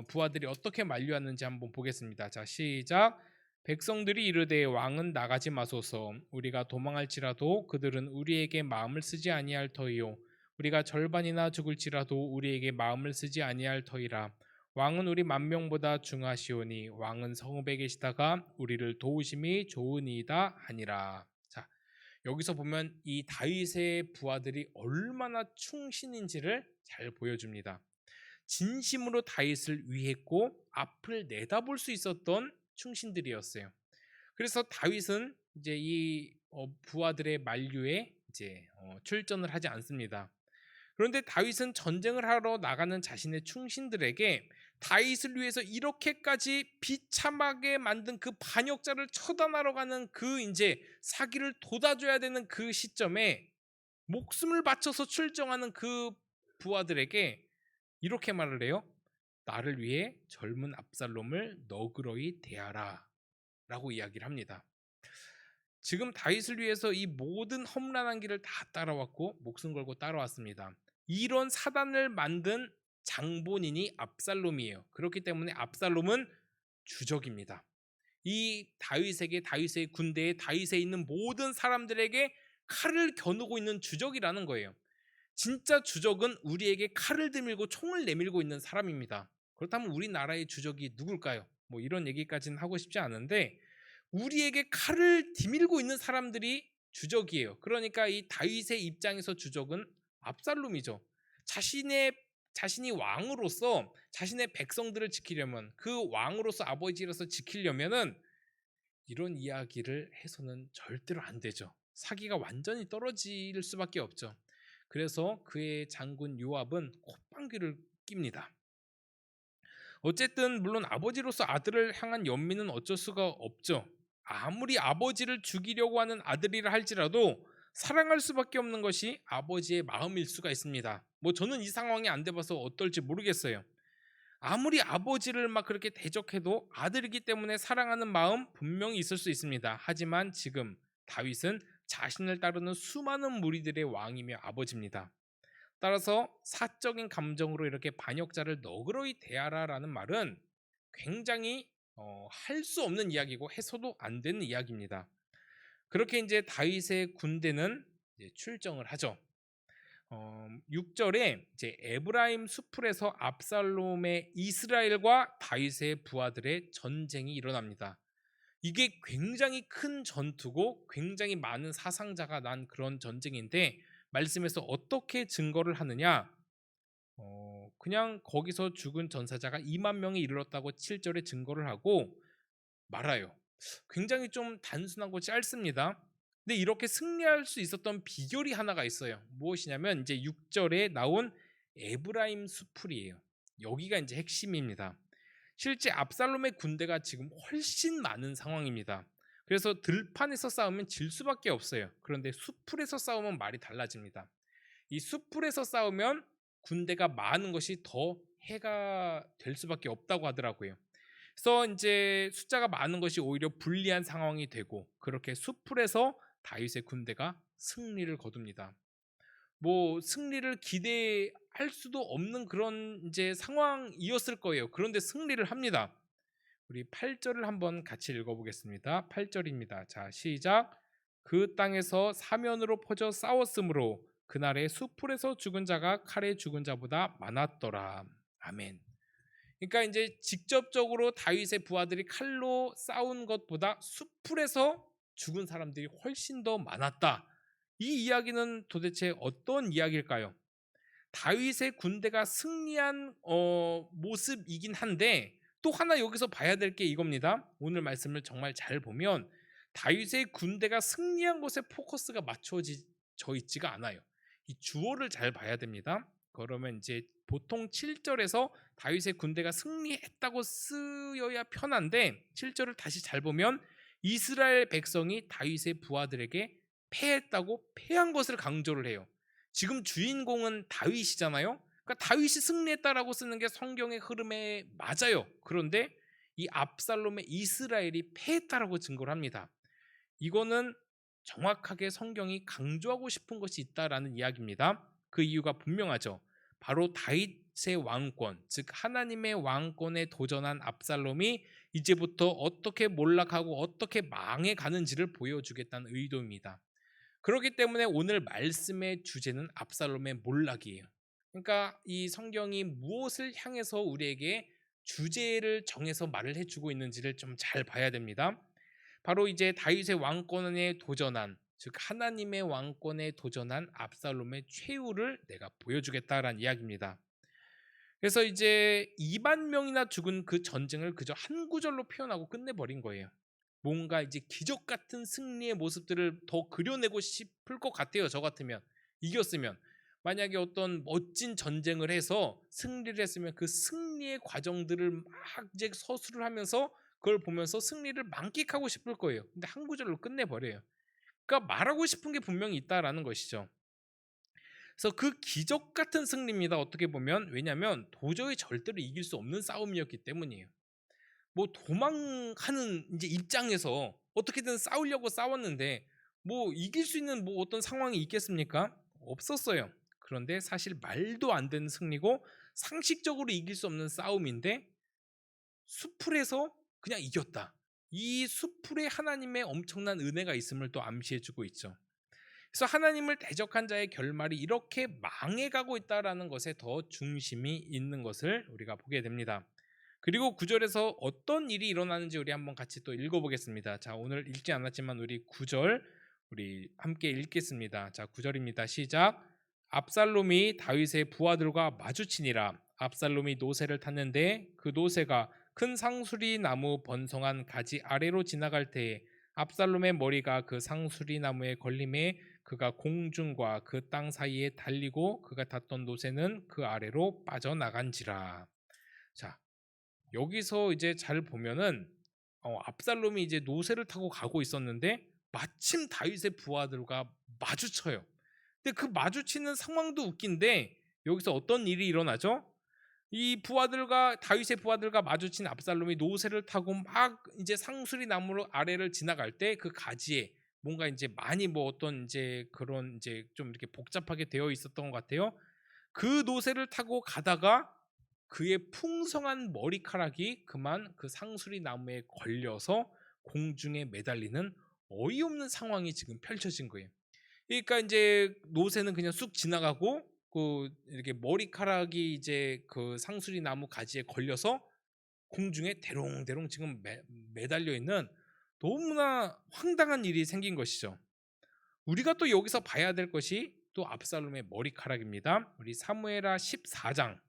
부하들이 어떻게 만류하는지 한번 보겠습니다. 자, 시작. 백성들이 이르되 왕은 나가지 마소서. 우리가 도망할지라도 그들은 우리에게 마음을 쓰지 아니할 터이요. 우리가 절반이나 죽을지라도 우리에게 마음을 쓰지 아니할 터이라. 왕은 우리 만명보다 중하시오니 왕은 성읍에 계시다가 우리를 도우심이 좋으니이다 하니라. 자, 여기서 보면 이 다윗의 부하들이 얼마나 충신인지를 잘 보여줍니다. 진심으로 다윗을 위했고 앞을 내다볼 수 있었던 충신들이었어요. 그래서 다윗은 이제 이 부하들의 만류에 이제 출전을 하지 않습니다. 그런데 다윗은 전쟁을 하러 나가는 자신의 충신들에게 다윗을 위해서 이렇게까지 비참하게 만든 그 반역자를 처단하러 가는 그 이제 사기를 돋아줘야 되는 그 시점에 목숨을 바쳐서 출정하는 그 부하들에게 이렇게 말을 해요. 나를 위해 젊은 압살롬을 너그러이 대하라 라고 이야기를 합니다. 지금 다윗을 위해서 이 모든 험난한 길을 다 따라왔고 목숨 걸고 따라왔습니다. 이런 사단을 만든 장본인이 압살롬이에요. 그렇기 때문에 압살롬은 주적입니다. 이 다윗에게, 다윗의 군대에, 다윗에 있는 모든 사람들에게 칼을 겨누고 있는 주적이라는 거예요. 진짜 주적은 우리에게 칼을 들밀고 총을 내밀고 있는 사람입니다. 그렇다면 우리나라의 주적이 누굴까요? 뭐 이런 얘기까지는 하고 싶지 않은데, 우리에게 칼을 디밀고 있는 사람들이 주적이에요. 그러니까 이 다윗의 입장에서 주적은 압살롬이죠. 자신이 왕으로서 자신의 백성들을 지키려면, 그 왕으로서 아버지로서 지키려면은 이런 이야기를 해서는 절대로 안 되죠. 사기가 완전히 떨어질 수밖에 없죠. 그래서 그의 장군 요압은 콧방귀를 낍니다. 어쨌든 물론 아버지로서 아들을 향한 연민은 어쩔 수가 없죠. 아무리 아버지를 죽이려고 하는 아들이라 할지라도 사랑할 수밖에 없는 것이 아버지의 마음일 수가 있습니다. 뭐 저는 이 상황이 안 돼봐서 어떨지 모르겠어요. 아무리 아버지를 막 그렇게 대적해도 아들이기 때문에 사랑하는 마음 분명히 있을 수 있습니다. 하지만 지금 다윗은 자신을 따르는 수많은 무리들의 왕이며 아버지입니다. 따라서 사적인 감정으로 이렇게 반역자를 너그러이 대하라라는 말은 굉장히 할 수 없는 이야기고 해서도 안 되는 이야기입니다. 그렇게 이제 다윗의 군대는 이제 출정을 하죠. 6절에 이제 에브라임 수풀에서 압살롬의 이스라엘과 다윗의 부하들의 전쟁이 일어납니다. 이게 굉장히 큰 전투고 굉장히 많은 사상자가 난 그런 전쟁인데 말씀에서 어떻게 증거를 하느냐? 그냥 거기서 죽은 전사자가 2만 명에 이르렀다고 7절에 증거를 하고 말아요. 굉장히 좀 단순하고 짧습니다. 근데 이렇게 승리할 수 있었던 비결이 하나가 있어요. 무엇이냐면 이제 6절에 나온 에브라임 수풀이에요. 여기가 이제 핵심입니다. 실제 압살롬의 군대가 지금 훨씬 많은 상황입니다. 그래서 들판에서 싸우면 질 수밖에 없어요. 그런데 수풀에서 싸우면 말이 달라집니다. 이 수풀에서 싸우면 군대가 많은 것이 더 해가 될 수밖에 없다고 하더라고요. 그래서 이제 숫자가 많은 것이 오히려 불리한 상황이 되고 그렇게 수풀에서 다윗의 군대가 승리를 거둡니다. 뭐 승리를 기대할 수도 없는 그런 이제 상황이었을 거예요. 그런데 승리를 합니다. 우리 8절을 한번 같이 읽어보겠습니다. 8절입니다. 자, 시작. 그 땅에서 사면으로 퍼져 싸웠으므로 그날의 수풀에서 죽은 자가 칼에 죽은 자보다 많았더라. 아멘. 그러니까 이제 직접적으로 다윗의 부하들이 칼로 싸운 것보다 수풀에서 죽은 사람들이 훨씬 더 많았다. 이 이야기는 도대체 어떤 이야기일까요? 다윗의 군대가 승리한 모습이긴 한데 또 하나 여기서 봐야 될 게 이겁니다. 오늘 말씀을 정말 잘 보면 다윗의 군대가 승리한 것에 포커스가 맞춰져 있지가 않아요. 이 주어를 잘 봐야 됩니다. 그러면 이제 보통 7절에서 다윗의 군대가 승리했다고 쓰여야 편한데 7절을 다시 잘 보면 이스라엘 백성이 다윗의 부하들에게 패했다고 패한 것을 강조를 해요. 지금 주인공은 다윗이잖아요. 그러니까 다윗이 승리했다라고 쓰는 게 성경의 흐름에 맞아요. 그런데 이 압살롬의 이스라엘이 패했다라고 증거를 합니다. 이거는 정확하게 성경이 강조하고 싶은 것이 있다라는 이야기입니다. 그 이유가 분명하죠. 바로 다윗의 왕권, 즉 하나님의 왕권에 도전한 압살롬이 이제부터 어떻게 몰락하고 어떻게 망해가는지를 보여주겠다는 의도입니다. 그렇기 때문에 오늘 말씀의 주제는 압살롬의 몰락이에요. 그러니까 이 성경이 무엇을 향해서 우리에게 주제를 정해서 말을 해주고 있는지를 좀 잘 봐야 됩니다. 바로 이제 다윗의 왕권에 도전한, 즉 하나님의 왕권에 도전한 압살롬의 최후를 내가 보여주겠다라는 이야기입니다. 그래서 이제 2만 명이나 죽은 그 전쟁을 그저 한 구절로 표현하고 끝내버린 거예요. 뭔가 이제 기적 같은 승리의 모습들을 더 그려내고 싶을 것 같아요. 저 같으면 이겼으면 만약에 어떤 멋진 전쟁을 해서 승리를 했으면 그 승리의 과정들을 막 이제 서술을 하면서 그걸 보면서 승리를 만끽하고 싶을 거예요. 근데 한 구절로 끝내버려요. 그러니까 말하고 싶은 게 분명히 있다라는 것이죠. 그래서 그 기적 같은 승리입니다. 어떻게 보면 왜냐하면 도저히 절대로 이길 수 없는 싸움이었기 때문이에요. 뭐 도망하는 이제 입장에서 어떻게든 싸우려고 싸웠는데 뭐 이길 수 있는 뭐 어떤 상황이 있겠습니까? 없었어요. 그런데 사실 말도 안 되는 승리고 상식적으로 이길 수 없는 싸움인데 수풀에서 그냥 이겼다. 이 수풀에 하나님의 엄청난 은혜가 있음을 또 암시해주고 있죠. 그래서 하나님을 대적한 자의 결말이 이렇게 망해가고 있다라는 것에 더 중심이 있는 것을 우리가 보게 됩니다. 그리고 9절에서 어떤 일이 일어나는지 우리 한번 같이 또 읽어보겠습니다. 자, 오늘 읽지 않았지만 우리 9절 우리 함께 읽겠습니다. 자, 9절입니다. 시작. 압살롬이 다윗의 부하들과 마주치니라. 압살롬이 노새를 탔는데 그 노새가 큰 상수리 나무 번성한 가지 아래로 지나갈 때에 압살롬의 머리가 그 상수리 나무에 걸림에 그가 공중과 그 땅 사이에 달리고 그가 탔던 노새는 그 아래로 빠져나간지라. 자, 여기서 이제 잘 보면은 압살롬이 이제 노새를 타고 가고 있었는데 마침 다윗의 부하들과 마주쳐요. 근데 그 마주치는 상황도 웃긴데 여기서 어떤 일이 일어나죠? 이 부하들과 다윗의 부하들과 마주친 압살롬이 노새를 타고 막 이제 상수리 나무 아래를 지나갈 때 그 가지에 뭔가 이제 많이 뭐 어떤 이제 그런 이제 좀 이렇게 복잡하게 되어 있었던 것 같아요. 그 노새를 타고 가다가 그의 풍성한 머리카락이 그만 그 상수리 나무에 걸려서 공중에 매달리는 어이없는 상황이 지금 펼쳐진 거예요. 그러니까 이제 노새는 그냥 쑥 지나가고 그 이렇게 머리카락이 이제 그 상수리 나무 가지에 걸려서 공중에 대롱대롱 지금 매달려 있는 너무나 황당한 일이 생긴 것이죠. 우리가 또 여기서 봐야 될 것이 또 압살롬의 머리카락입니다. 우리 사무엘하 14장,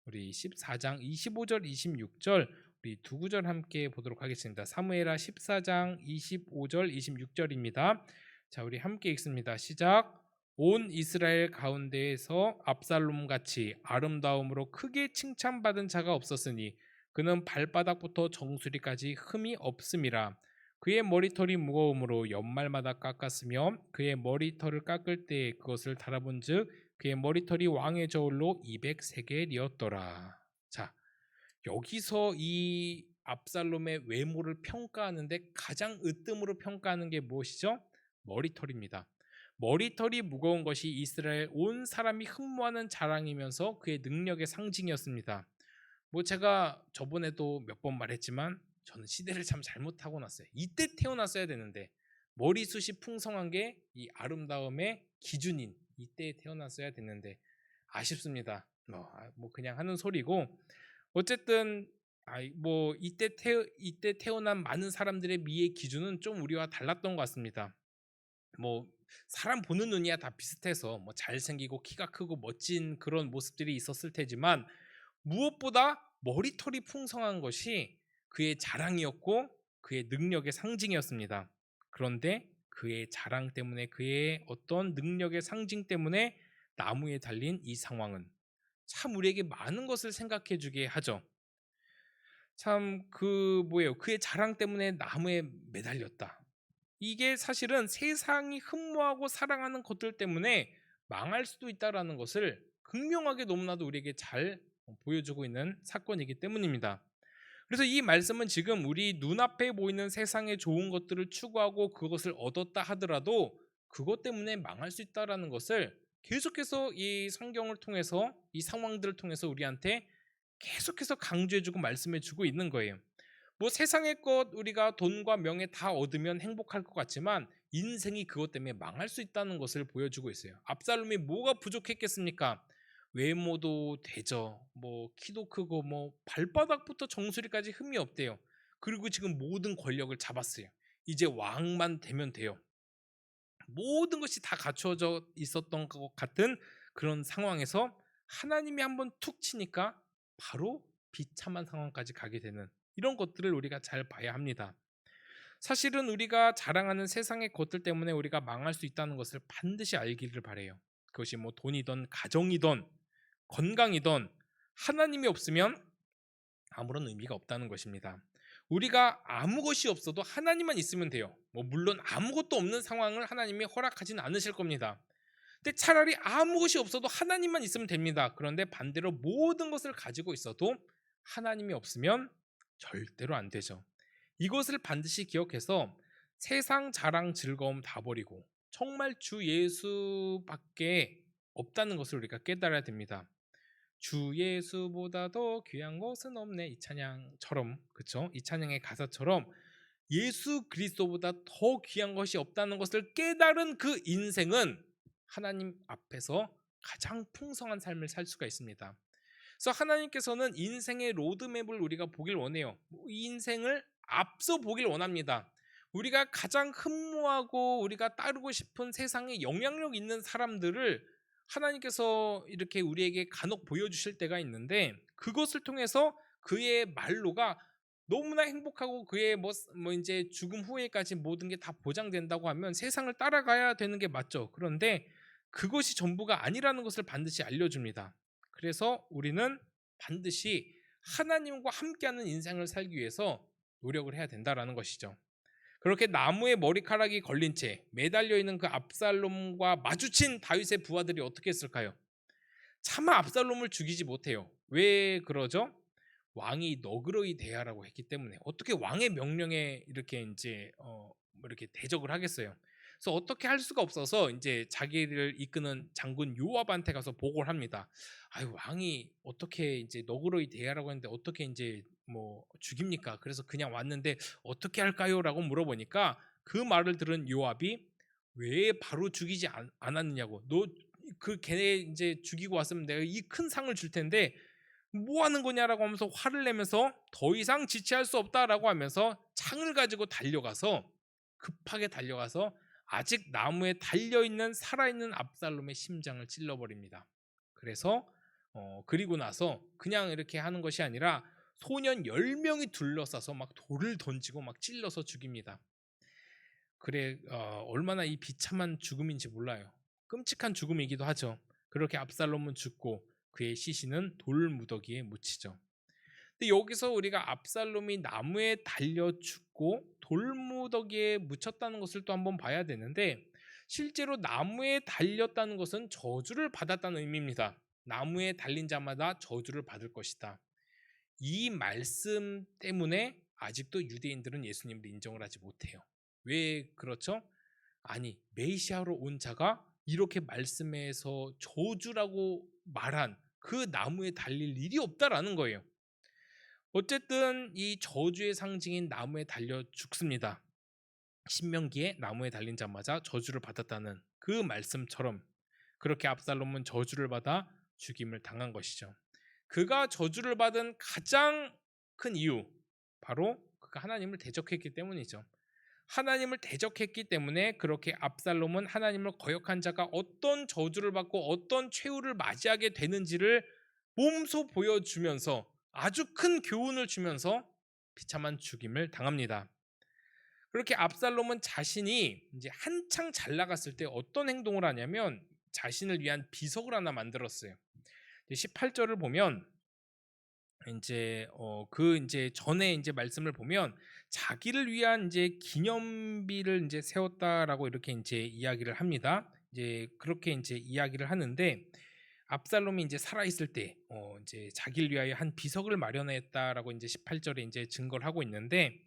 우리 14장 25절 26절 우리 두 구절 함께 보도록 하겠습니다. 사무엘하 14장 25절 26절입니다. 자, 우리 함께 읽습니다. 시작. 온 이스라엘 가운데에서 압살롬 같이 아름다움으로 크게 칭찬받은 자가 없었으니 그는 발바닥부터 정수리까지 흠이 없음이라. 그의 머리털이 무거움으로 연말마다 깎았으며 그의 머리털을 깎을 때 그것을 달아본즉 그의 머리털이 왕의 저울로 200세겔이었더라. 자, 여기서 이 압살롬의 외모를 평가하는데 가장 으뜸으로 평가하는 게 무엇이죠? 머리털입니다. 머리털이 무거운 것이 이스라엘 온 사람이 흠모하는 자랑이면서 그의 능력의 상징이었습니다. 뭐 제가 저번에도 몇 번 말했지만 저는 시대를 참 잘못 타고났어요. 이때 태어났어야 되는데 머리숱이 풍성한 게 이 아름다움의 기준인 이때 태어났어야 됐는데 아쉽습니다. 뭐 그냥 하는 소리고 어쨌든 뭐 이때 태어난 많은 사람들의 미의 기준은 좀 우리와 달랐던 것 같습니다. 뭐 사람 보는 눈이야 다 비슷해서 뭐 잘생기고 키가 크고 멋진 그런 모습들이 있었을 테지만 무엇보다 머리털이 풍성한 것이 그의 자랑이었고 그의 능력의 상징이었습니다. 그런데 그의 자랑 때문에 그의 어떤 능력의 상징 때문에 나무에 달린 이 상황은 참 우리에게 많은 것을 생각해 주게 하죠. 참 그의 자랑 때문에 나무에 매달렸다. 이게 사실은 세상이 흠모하고 사랑하는 것들 때문에 망할 수도 있다라는 것을 극명하게 너무나도 우리에게 잘 보여주고 있는 사건이기 때문입니다. 그래서 이 말씀은 지금 우리 눈앞에 보이는 세상의 좋은 것들을 추구하고 그것을 얻었다 하더라도 그것 때문에 망할 수 있다라는 것을 계속해서 이 성경을 통해서 이 상황들을 통해서 우리한테 계속해서 강조해주고 말씀해주고 있는 거예요. 뭐 세상의 것 우리가 돈과 명예 다 얻으면 행복할 것 같지만 인생이 그것 때문에 망할 수 있다는 것을 보여주고 있어요. 압살롬이 뭐가 부족했겠습니까? 외모도 되죠. 뭐 키도 크고 뭐 발바닥부터 정수리까지 흠이 없대요. 그리고 지금 모든 권력을 잡았어요. 이제 왕만 되면 돼요. 모든 것이 다 갖춰져 있었던 것 같은 그런 상황에서 하나님이 한번 툭 치니까 바로 비참한 상황까지 가게 되는 이런 것들을 우리가 잘 봐야 합니다. 사실은 우리가 자랑하는 세상의 것들 때문에 우리가 망할 수 있다는 것을 반드시 알기를 바라요. 그것이 뭐 돈이든 가정이든 건강이든 하나님이 없으면 아무런 의미가 없다는 것입니다. 우리가 아무 것이 없어도 하나님만 있으면 돼요. 뭐 물론 아무것도 없는 상황을 하나님이 허락하지는 않으실 겁니다. 근데 차라리 아무 것이 없어도 하나님만 있으면 됩니다. 그런데 반대로 모든 것을 가지고 있어도 하나님이 없으면 절대로 안 되죠. 이것을 반드시 기억해서 세상 자랑 즐거움 다 버리고 정말 주 예수밖에 없다는 것을 우리가 깨달아야 됩니다. 주 예수보다 더 귀한 것은 없네 이 찬양처럼 그쵸? 이 찬양의 가사처럼 예수 그리스도보다 더 귀한 것이 없다는 것을 깨달은 그 인생은 하나님 앞에서 가장 풍성한 삶을 살 수가 있습니다. 그래서 하나님께서는 인생의 로드맵을 우리가 보길 원해요. 이 인생을 앞서 보길 원합니다. 우리가 가장 흠모하고 우리가 따르고 싶은 세상에 영향력 있는 사람들을 하나님께서 이렇게 우리에게 간혹 보여주실 때가 있는데 그것을 통해서 그의 말로가 너무나 행복하고 그의 뭐 이제 죽음 후에까지 모든 게 다 보장된다고 하면 세상을 따라가야 되는 게 맞죠. 그런데 그것이 전부가 아니라는 것을 반드시 알려줍니다. 그래서 우리는 반드시 하나님과 함께하는 인생을 살기 위해서 노력을 해야 된다라는 것이죠. 그렇게 나무에 머리카락이 걸린 채 매달려 있는 그 압살롬과 마주친 다윗의 부하들이 어떻게 했을까요? 차마 압살롬을 죽이지 못해요. 왜 그러죠? 왕이 너그러이 대하라고 했기 때문에 어떻게 왕의 명령에 이렇게 이제 뭐 이렇게 대적을 하겠어요. 그래서 어떻게 할 수가 없어서 이제 자기를 이끄는 장군 요압한테 가서 보고를 합니다. 아유 왕이 어떻게 이제 너그러이 대하라고 했는데 어떻게 이제 뭐 죽입니까? 그래서 그냥 왔는데 어떻게 할까요?라고 물어보니까 그 말을 들은 요압이 왜 바로 죽이지 않았느냐고. 너 그 걔 이제 죽이고 왔으면 내가 이 큰 상을 줄 텐데 뭐 하는 거냐라고 하면서 화를 내면서 더 이상 지체할 수 없다라고 하면서 창을 가지고 달려가서 급하게 달려가서 아직 나무에 달려있는 살아있는 압살롬의 심장을 찔러버립니다. 그래서 그리고 나서 그냥 이렇게 하는 것이 아니라 소년 10명이 둘러싸서 막 돌을 던지고 막 찔러서 죽입니다. 그래, 얼마나 이 비참한 죽음인지 몰라요. 끔찍한 죽음이기도 하죠. 그렇게 압살롬은 죽고 그의 시신은 돌무더기에 묻히죠. 근데 여기서 우리가 압살롬이 나무에 달려 죽고 돌무더기에 묻혔다는 것을 또 한번 봐야 되는데, 실제로 나무에 달렸다는 것은 저주를 받았다는 의미입니다. 나무에 달린 자마다 저주를 받을 것이다. 이 말씀 때문에 아직도 유대인들은 예수님을 인정을 하지 못해요. 왜 그렇죠? 아니, 메시아로 온 자가 이렇게 말씀에서 저주라고 말한 그 나무에 달릴 일이 없다라는 거예요. 어쨌든 이 저주의 상징인 나무에 달려 죽습니다. 신명기에 나무에 달린 자마자 저주를 받았다는 그 말씀처럼 그렇게 압살롬은 저주를 받아 죽임을 당한 것이죠. 그가 저주를 받은 가장 큰 이유, 바로 그가 하나님을 대적했기 때문이죠. 하나님을 대적했기 때문에 그렇게 압살롬은 하나님을 거역한 자가 어떤 저주를 받고 어떤 최후를 맞이하게 되는지를 몸소 보여주면서 아주 큰 교훈을 주면서 비참한 죽임을 당합니다. 그렇게 압살롬은 자신이 이제 한창 잘 나갔을 때 어떤 행동을 하냐면 자신을 위한 비석을 하나 만들었어요. 18절을 보면 이제 전에 이제 말씀을 보면 자기를 위한 이제 기념비를 이제 세웠다라고 이렇게 이제 이야기를 합니다. 이제 그렇게 이제 이야기를 하는데, 압살롬이 이제 살아 있을 때 이제 자기를 위하여 한 비석을 마련했다라고 이제 18절에 이제 증거를 하고 있는데,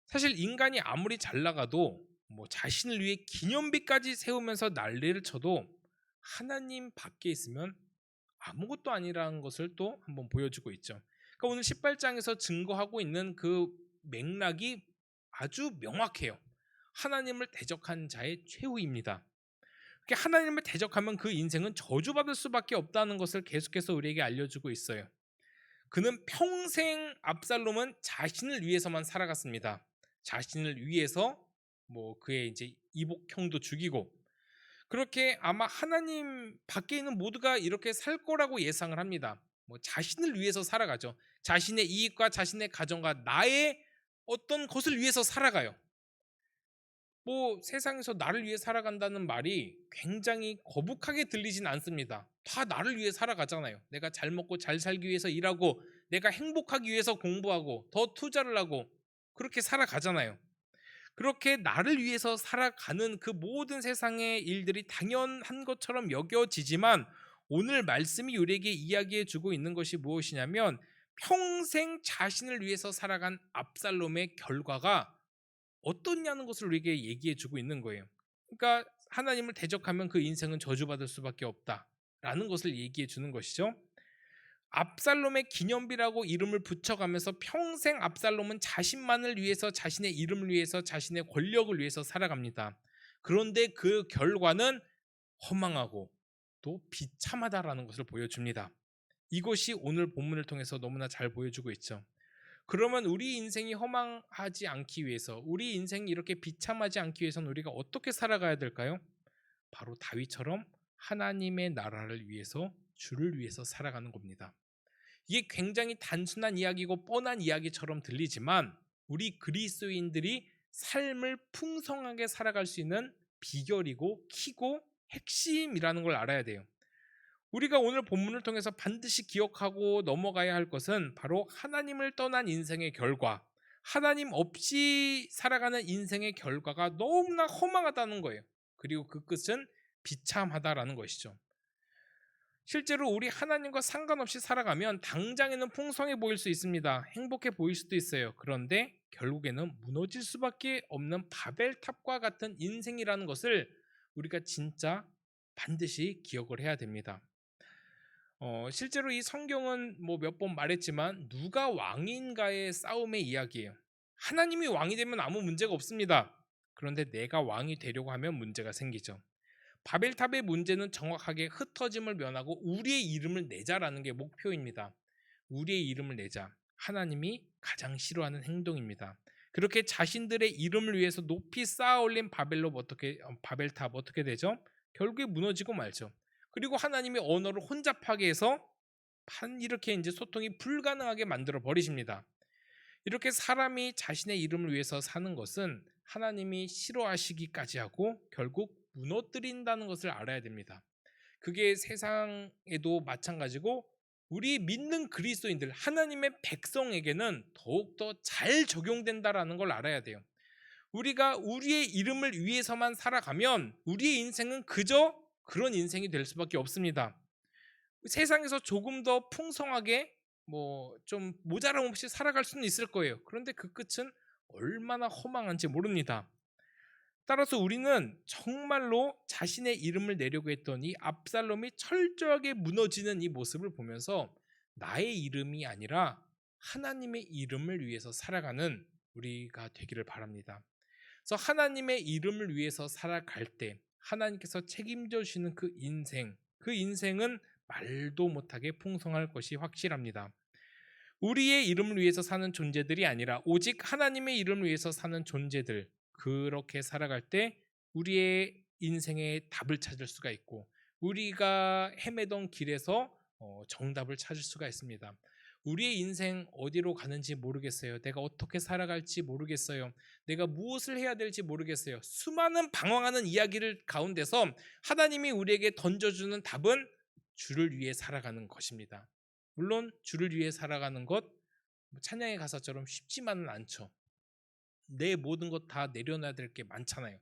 사실 인간이 아무리 잘 나가도 뭐 자신을 위해 기념비까지 세우면서 난리를 쳐도 하나님 밖에 있으면 아무것도 아니라는 것을 또 한번 보여주고 있죠. 그러니까 오늘 18장에서 증거하고 있는 그 맥락이 아주 명확해요. 하나님을 대적한 자의 최후입니다. 그렇게 하나님을 대적하면 그 인생은 저주받을 수밖에 없다는 것을 계속해서 우리에게 알려주고 있어요. 그는 평생 압살롬은 자신을 위해서만 살아갔습니다. 자신을 위해서 뭐 그의 이제 이복형도 죽이고, 그렇게 아마 하나님 밖에 있는 모두가 이렇게 살 거라고 예상을 합니다. 뭐 자신을 위해서 살아가죠. 자신의 이익과 자신의 가정과 나의 어떤 것을 위해서 살아가요. 뭐 세상에서 나를 위해 살아간다는 말이 굉장히 거북하게 들리진 않습니다. 다 나를 위해 살아가잖아요. 내가 잘 먹고 잘 살기 위해서 일하고, 내가 행복하기 위해서 공부하고 더 투자를 하고 그렇게 살아가잖아요. 그렇게 나를 위해서 살아가는 그 모든 세상의 일들이 당연한 것처럼 여겨지지만, 오늘 말씀이 우리에게 이야기해 주고 있는 것이 무엇이냐면 평생 자신을 위해서 살아간 압살롬의 결과가 어떻냐는 것을 우리에게 얘기해 주고 있는 거예요. 그러니까 하나님을 대적하면 그 인생은 저주받을 수밖에 없다라는 것을 얘기해 주는 것이죠. 압살롬의 기념비라고 이름을 붙여가면서 평생 압살롬은 자신만을 위해서, 자신의 이름을 위해서, 자신의 권력을 위해서 살아갑니다. 그런데 그 결과는 허망하고 또 비참하다라는 것을 보여줍니다. 이것이 오늘 본문을 통해서 너무나 잘 보여주고 있죠. 그러면 우리 인생이 허망하지 않기 위해서, 우리 인생이 이렇게 비참하지 않기 위해서는 우리가 어떻게 살아가야 될까요? 바로 다윗처럼 하나님의 나라를 위해서, 주를 위해서 살아가는 겁니다. 이게 굉장히 단순한 이야기고 뻔한 이야기처럼 들리지만 우리 그리스도인들이 삶을 풍성하게 살아갈 수 있는 비결이고 키고 핵심이라는 걸 알아야 돼요. 우리가 오늘 본문을 통해서 반드시 기억하고 넘어가야 할 것은 바로 하나님을 떠난 인생의 결과, 하나님 없이 살아가는 인생의 결과가 너무나 허망하다는 거예요. 그리고 그 끝은 비참하다라는 것이죠. 실제로 우리 하나님과 상관없이 살아가면 당장에는 풍성해 보일 수 있습니다. 행복해 보일 수도 있어요. 그런데 결국에는 무너질 수밖에 없는 바벨탑과 같은 인생이라는 것을 우리가 진짜 반드시 기억을 해야 됩니다. 실제로 이 성경은 뭐 몇 번 말했지만 누가 왕인가의 싸움의 이야기예요. 하나님이 왕이 되면 아무 문제가 없습니다. 그런데 내가 왕이 되려고 하면 문제가 생기죠. 바벨탑의 문제는 정확하게 흩어짐을 면하고 우리의 이름을 내자라는 게 목표입니다. 우리의 이름을 내자. 하나님이 가장 싫어하는 행동입니다. 그렇게 자신들의 이름을 위해서 높이 쌓아 올린 바벨탑 어떻게 되죠? 결국에 무너지고 말죠. 그리고 하나님의 언어를 혼잡하게 해서 이렇게 이제 소통이 불가능하게 만들어 버리십니다. 이렇게 사람이 자신의 이름을 위해서 사는 것은 하나님이 싫어하시기까지 하고 결국 무너뜨린다는 것을 알아야 됩니다. 그게 세상에도 마찬가지고 우리 믿는 그리스도인들, 하나님의 백성에게는 더욱더 잘 적용된다라는 걸 알아야 돼요. 우리가 우리의 이름을 위해서만 살아가면 우리의 인생은 그저 그런 인생이 될 수밖에 없습니다. 세상에서 조금 더 풍성하게 좀 모자람 없이 살아갈 수는 있을 거예요. 그런데 그 끝은 얼마나 허망한지 모릅니다. 따라서 우리는 정말로 자신의 이름을 내려고 했던 이 압살롬이 철저하게 무너지는 이 모습을 보면서 나의 이름이 아니라 하나님의 이름을 위해서 살아가는 우리가 되기를 바랍니다. 그래서 하나님의 이름을 위해서 살아갈 때 하나님께서 책임져 주시는 그 인생은 말도 못하게 풍성할 것이 확실합니다. 우리의 이름을 위해서 사는 존재들이 아니라 오직 하나님의 이름을 위해서 사는 존재들, 그렇게 살아갈 때 우리의 인생의 답을 찾을 수가 있고 우리가 헤매던 길에서 정답을 찾을 수가 있습니다. 우리의 인생 어디로 가는지 모르겠어요. 내가 어떻게 살아갈지 모르겠어요. 내가 무엇을 해야 될지 모르겠어요. 수많은 방황하는 이야기를 가운데서 하나님이 우리에게 던져주는 답은 주를 위해 살아가는 것입니다. 물론 주를 위해 살아가는 것 찬양의 가사처럼 쉽지만은 않죠. 내 모든 것 다 내려놔야 될 게 많잖아요.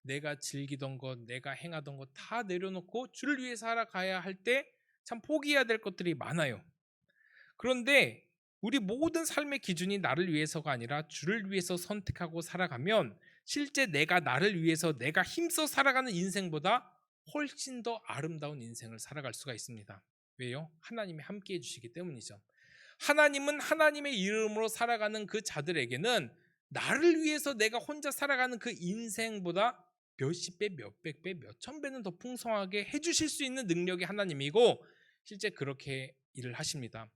내가 즐기던 것, 내가 행하던 것 다 내려놓고 주를 위해 살아가야 할 때 참 포기해야 될 것들이 많아요. 그런데 우리 모든 삶의 기준이 나를 위해서가 아니라 주를 위해서 선택하고 살아가면 실제 내가 나를 위해서 내가 힘써 살아가는 인생보다 훨씬 더 아름다운 인생을 살아갈 수가 있습니다. 왜요? 하나님이 함께 해주시기 때문이죠. 하나님은 하나님의 이름으로 살아가는 그 자들에게는 나를 위해서 내가 혼자 살아가는 그 인생보다 몇십 배, 몇백 배, 몇천 배는 더 풍성하게 해주실 수 있는 능력이 하나님이고 실제 그렇게 일을 하십니다.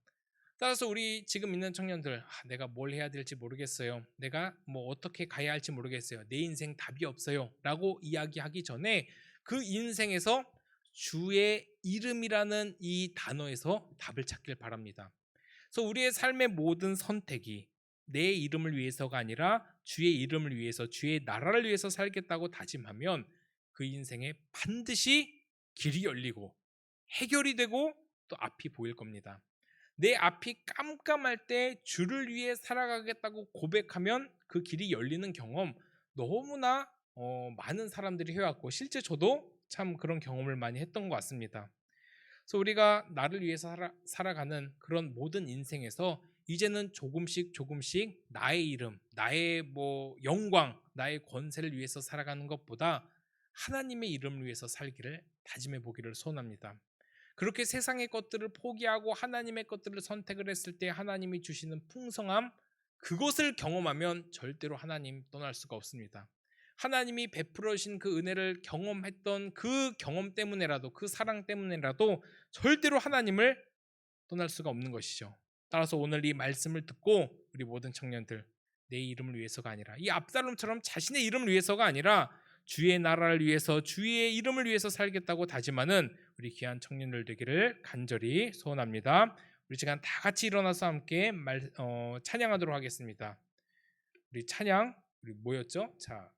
따라서 우리 지금 있는 청년들, 내가 뭘 해야 될지 모르겠어요. 내가 어떻게 가야 할지 모르겠어요. 내 인생 답이 없어요. 라고 이야기하기 전에 그 인생에서 주의 이름이라는 이 단어에서 답을 찾길 바랍니다. 그래서 우리의 삶의 모든 선택이 내 이름을 위해서가 아니라 주의 이름을 위해서, 주의 나라를 위해서 살겠다고 다짐하면 그 인생에 반드시 길이 열리고 해결이 되고 또 앞이 보일 겁니다. 내 앞이 깜깜할 때 주를 위해 살아가겠다고 고백하면 그 길이 열리는 경험 너무나 많은 사람들이 해왔고 실제 저도 참 그런 경험을 많이 했던 것 같습니다. 그래서 우리가 나를 위해서 살아가는 그런 모든 인생에서 이제는 조금씩 나의 이름, 나의 영광, 나의 권세를 위해서 살아가는 것보다 하나님의 이름을 위해서 살기를 다짐해 보기를 소원합니다. 그렇게 세상의 것들을 포기하고 하나님의 것들을 선택을 했을 때 하나님이 주시는 풍성함, 그것을 경험하면 절대로 하나님 떠날 수가 없습니다. 하나님이 베풀어 주신 그 은혜를 경험했던 그 경험 때문에라도, 그 사랑 때문에라도 절대로 하나님을 떠날 수가 없는 것이죠. 따라서 오늘 이 말씀을 듣고 우리 모든 청년들, 내 이름을 위해서가 아니라 이 압살롬처럼 자신의 이름을 위해서가 아니라 주의 나라를 위해서, 주의 이름을 위해서 살겠다고 다짐하는 우리 귀한 청년들 되기를 간절히 소원합니다. 우리 시간 다 같이 일어나서 함께 찬양하도록 하겠습니다. 우리 찬양, 우리 뭐였죠? 자,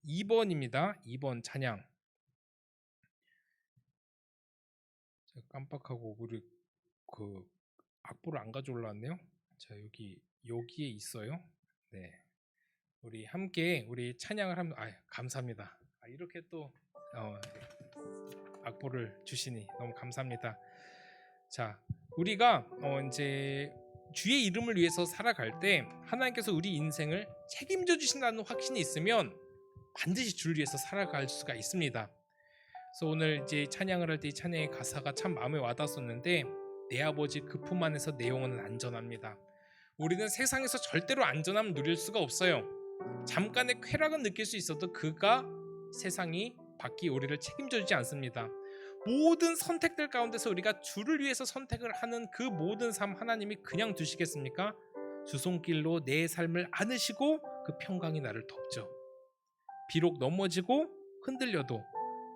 2번입니다. 2번 찬양. 제가 깜빡하고 우리 그 악보를 안 가져올랐네요. 자, 여기에 있어요. 네, 우리 함께 우리 찬양을 하면 감사합니다. 이렇게 또 악보를 주시니 너무 감사합니다. 자, 우리가 이제 주의 이름을 위해서 살아갈 때 하나님께서 우리 인생을 책임져 주신다는 확신이 있으면 반드시 주를 위해서 살아갈 수가 있습니다. 그래서 오늘 이제 찬양을 할 때 이 찬양의 가사가 참 마음에 와닿았었는데, 내 아버지 그 품 안에서 내 영혼은 안전합니다. 우리는 세상에서 절대로 안전함을 누릴 수가 없어요. 잠깐의 쾌락은 느낄 수 있어도 그가 세상이 바뀌 우리를 책임져 주지 않습니다. 모든 선택들 가운데서 우리가 주를 위해서 선택을 하는 그 모든 삶 하나님이 그냥 두시겠습니까? 주 손길로 내 삶을 안으시고 그 평강이 나를 덮죠. 비록 넘어지고 흔들려도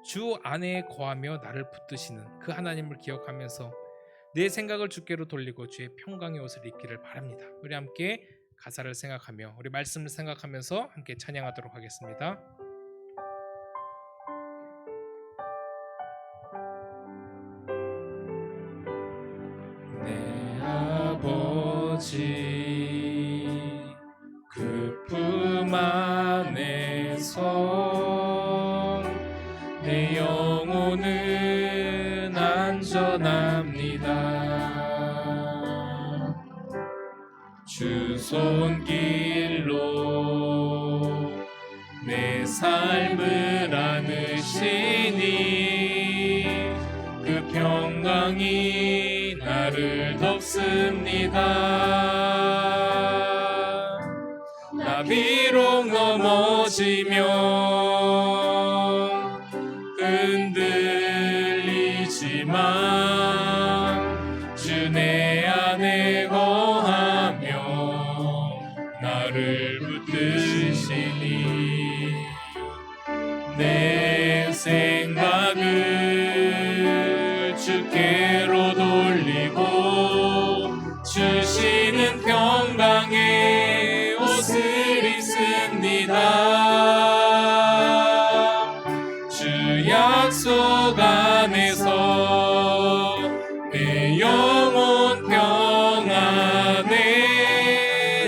주 안에 거하며 나를 붙드시는 그 하나님을 기억하면서 내 생각을 주께로 돌리고 주의 평강의 옷을 입기를 바랍니다. 우리 함께 가사를 생각하며 우리 말씀을 생각하면서 함께 찬양하도록 하겠습니다. 내 아버지 그 품 안에서 내 영혼은 안전합니다. 주 손길로 내 삶을 안으시니 그 평강이 나를 덮습니다. 나 비록 넘어지면 흔들리지만 주 내 안에 거하며 나를 붙드시니 내 생각을 주께로 돌리고 주시는 평강의 옷을 입습니다. 주 약속 안에서 내 영혼 평안해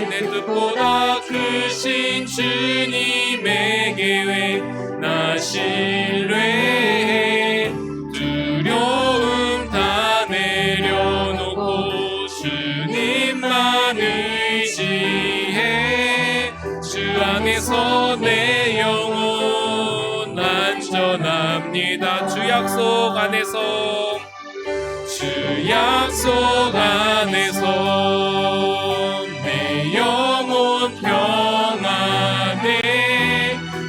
내 뜻보다 크신 주님의 계획 나 신뢰해 두려움 다 내려놓고 주님만 의지해 주 안에서 내 영혼 안전합니다. 주 약속 안에서 주 약속 안에서 내 영혼 평안해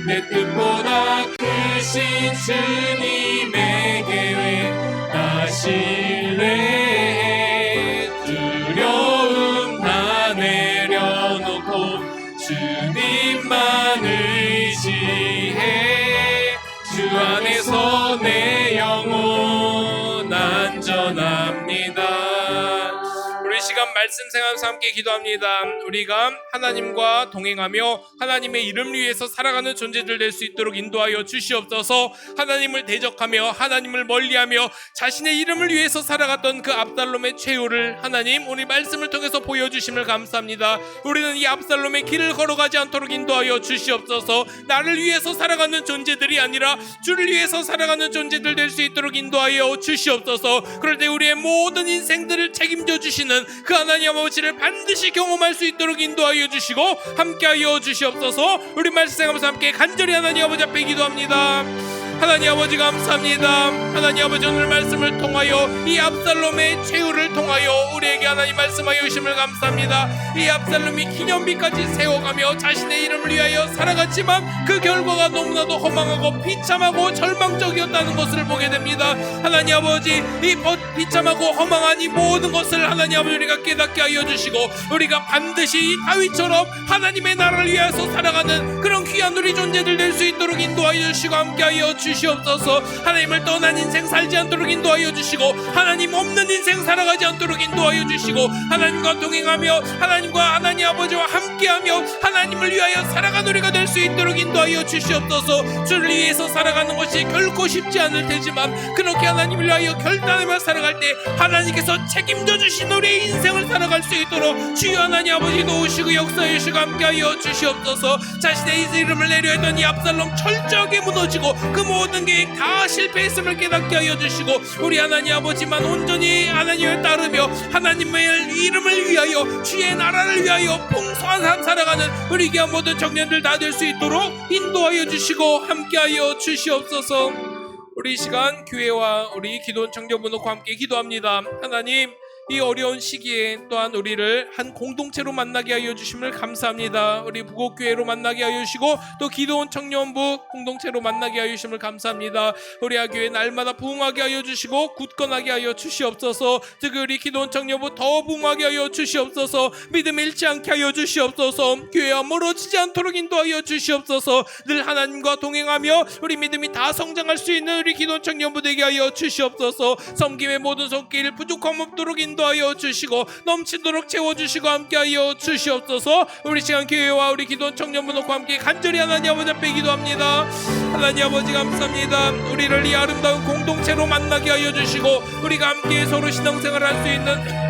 내 뜻보다 크신 주님의 계획 나 신뢰해 두려움 다 내려놓고 주님만 의지해 주 안에서 내 영혼 안전합니다. 우리 시간 말씀 생각하면서 함께 기도합니다. 우리가 하나님과 동행하며 하나님의 이름을 위해서 살아가는 존재들 될 수 있도록 인도하여 주시옵소서. 하나님을 대적하며 하나님을 멀리하며 자신의 이름을 위해서 살아갔던 그 압살롬의 최후를 하나님 우리 말씀을 통해서 보여주심을 감사합니다. 우리는 이 압살롬의 길을 걸어가지 않도록 인도하여 주시옵소서. 나를 위해서 살아가는 존재들이 아니라 주를 위해서 살아가는 존재들 될 수 있도록 인도하여 주시옵소서. 그럴 때 우리의 모든 인생들을 책임져 주시는 그 하나님 아버지를 반드시 경험할 수 있도록 인도하여 주시고 함께하여 주시옵소서. 우리 말씀하면서 함께 간절히 하나님 아버지 앞에 기도합니다. 하나님 아버지 감사합니다. 하나님 아버지 오늘 말씀을 통하여 이 압살롬의 최후를 통하여 우리에게 하나님 말씀하여 주심을 감사합니다. 이 압살롬이 기념비까지 세워가며 자신의 이름을 위하여 살아갔지만 그 결과가 너무나도 허망하고 비참하고 절망적이었다는 것을 보게 됩니다. 하나님 아버지 이 비참하고 허망한 이 모든 것을 하나님 아버지 우리가 깨닫게 하여 주시고 우리가 반드시 이 다윗처럼 하나님의 나라를 위해서 살아가는 그런 귀한 우리 존재들 될 수 있도록 인도하여 주시고 함께하여 주시옵소서. 하나님을 떠난 인생 살지 않도록 인도하여 주시고 하나님 없는 인생 살아가지 않도록 인도하여 주시고 하나님과 동행하며 하나님과 하나님 아버지와 함께하며 하나님을 위하여 살아가는 우리가 될 수 있도록 인도하여 주시옵소서. 주를 위해서 살아가는 것이 결코 쉽지 않을 테지만 그렇게 하나님을 위하여 결단하며 살아갈 때 하나님께서 책임져 주신 우리의 인생을 살아갈 수 있도록 주여 하나님 아버지 도우시고 역사해 주시고 함께하여 주시옵소서. 자신의 이름을 내려했던 이 압살롬 철저하게 무너지고 그 모든 계획 다 실패했음을 깨닫게 하여 주시고 우리 하나님 아버지만 온전히 하나님을 따르며 하나님의 이름을 위하여 주의 나라를 위하여 풍성한 삶 살아가는 우리 귀한 모든 청년들 다 될 수 있도록 인도하여 주시고 함께하여 주시옵소서. 우리 이 시간 교회와 우리 기도원 청년부 놓고 함께 기도합니다. 하나님 이 어려운 시기에 또한 우리를 한 공동체로 만나게 하여 주심을 감사합니다. 우리 부곡교회로 만나게 하여 주시고 또 기도원 청년부 공동체로 만나게 하여 주심을 감사합니다. 우리 교회 날마다 부흥하게 하여 주시고 굳건하게 하여 주시옵소서. 특히 우리 기도원 청년부 더 부흥하게 하여 주시옵소서. 믿음 잃지 않게 하여 주시옵소서. 교회와 멀어지지 않도록 인도하여 주시옵소서. 늘 하나님과 동행하며 우리 믿음이 다 성장할 수 있는 우리 기도원 청년부 되게 하여 주시옵소서. 섬김의 모든 손길 부족함 없도록 인도하여 주시고 넘치도록 채워주시고 함께하여 주시옵소서. 우리 시간 교회와 우리 기도원 청년부 놓고 함께 간절히 하나님 아버지 앞에 기도합니다. 하나님 아버지 감사합니다. 우리를 이 아름다운 공동체로 만나게 하여 주시고 우리가 함께 서로 신앙생활을 할 수 있는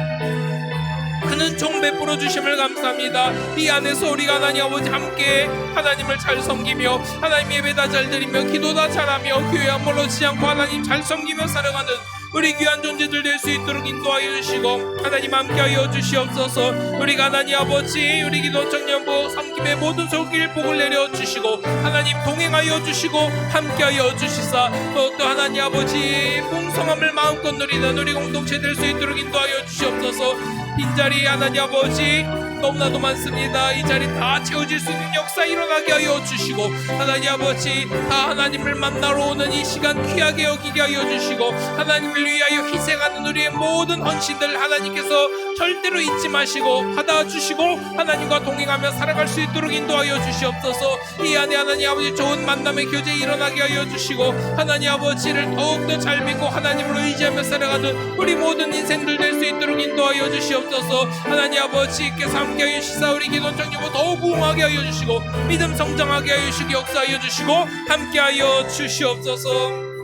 큰 은총 베풀어 주심을 감사합니다. 이 안에서 우리가 하나님 아버지 함께 하나님을 잘 섬기며 하나님 예배다 잘 드리며 기도다 잘하며 교회와 멀어지지 않고 하나님 잘 섬기며 살아가는 우리 귀한 존재들 될 수 있도록 인도하여 주시고 하나님 함께하여 주시옵소서. 우리가 하나님 아버지 우리 기도 청년부 섬김의 모든 손길 복을 내려 주시고 하나님 동행하여 주시고 함께하여 주시사 또 하나님 아버지 풍성함을 마음껏 누리는 우리 공동체 될 수 있도록 인도하여 주시옵소서. 빈자리 하나님 아버지 너무나도 많습니다. 이 자리 다 채워질 수 있는 역사 일어나게 하여 주시고 하나님 아버지 다 하나님을 만나러 오는 이 시간 귀하게 여기게 하여 주시고 하나님을 위하여 희생하는 우리의 모든 헌신들 하나님께서 절대로 잊지 마시고 받아주시고 하나님과 동행하며 살아갈 수 있도록 인도하여 주시옵소서. 이 안에 하나님 아버지 좋은 만남의 교제 일어나게 하여 주시고 하나님 아버지를 더욱더 잘 믿고 하나님을 의지하며 살아가는 우리 모든 인생들 될 수 있도록 인도하여 주시옵소서. 하나님 아버지께서 함께하여 주시사 우리 기도원 청년부 더욱 부흥하게 하여 주시고 믿음 성장하게 하여 주시고 역사하여 주시고 함께하여 주시옵소서.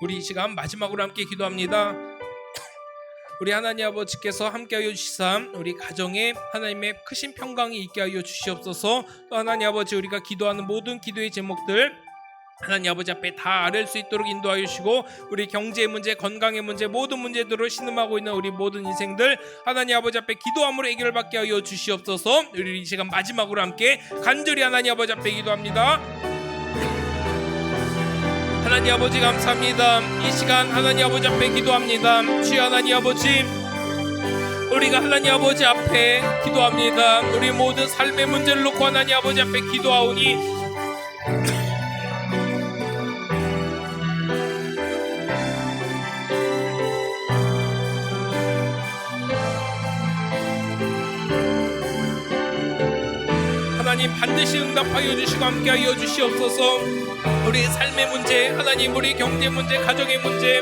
우리 이 시간 마지막으로 함께 기도합니다. 우리 하나님 아버지께서 함께하여 주시사 우리 가정에 하나님의 크신 평강이 있게 하여 주시옵소서. 또 하나님 아버지 우리가 기도하는 모든 기도의 제목들 하나님 아버지 앞에 다 아뢰 수 있도록 인도하여 주시고 우리 경제의 문제, 건강의 문제, 모든 문제들을 신음하고 있는 우리 모든 인생들 하나님 아버지 앞에 기도함으로 해결을 받게 하여 주시옵소서. 우리 이 시간 마지막으로 함께 간절히 하나님 아버지 앞에 기도합니다. 하나님 아버지 감사합니다. 이 시간 하나님 아버지 앞에 기도합니다. 주여 하나님 아버지 우리가 하나님 아버지 앞에 기도합니다. 우리 모든 삶의 문제를 놓고 하나님 아버지 앞에 기도하오니 하나님 반드시 응답하여 주시고 함께하여 주시옵소서. 우리의 삶의 문제 하나님 우리 경제 문제 가정의 문제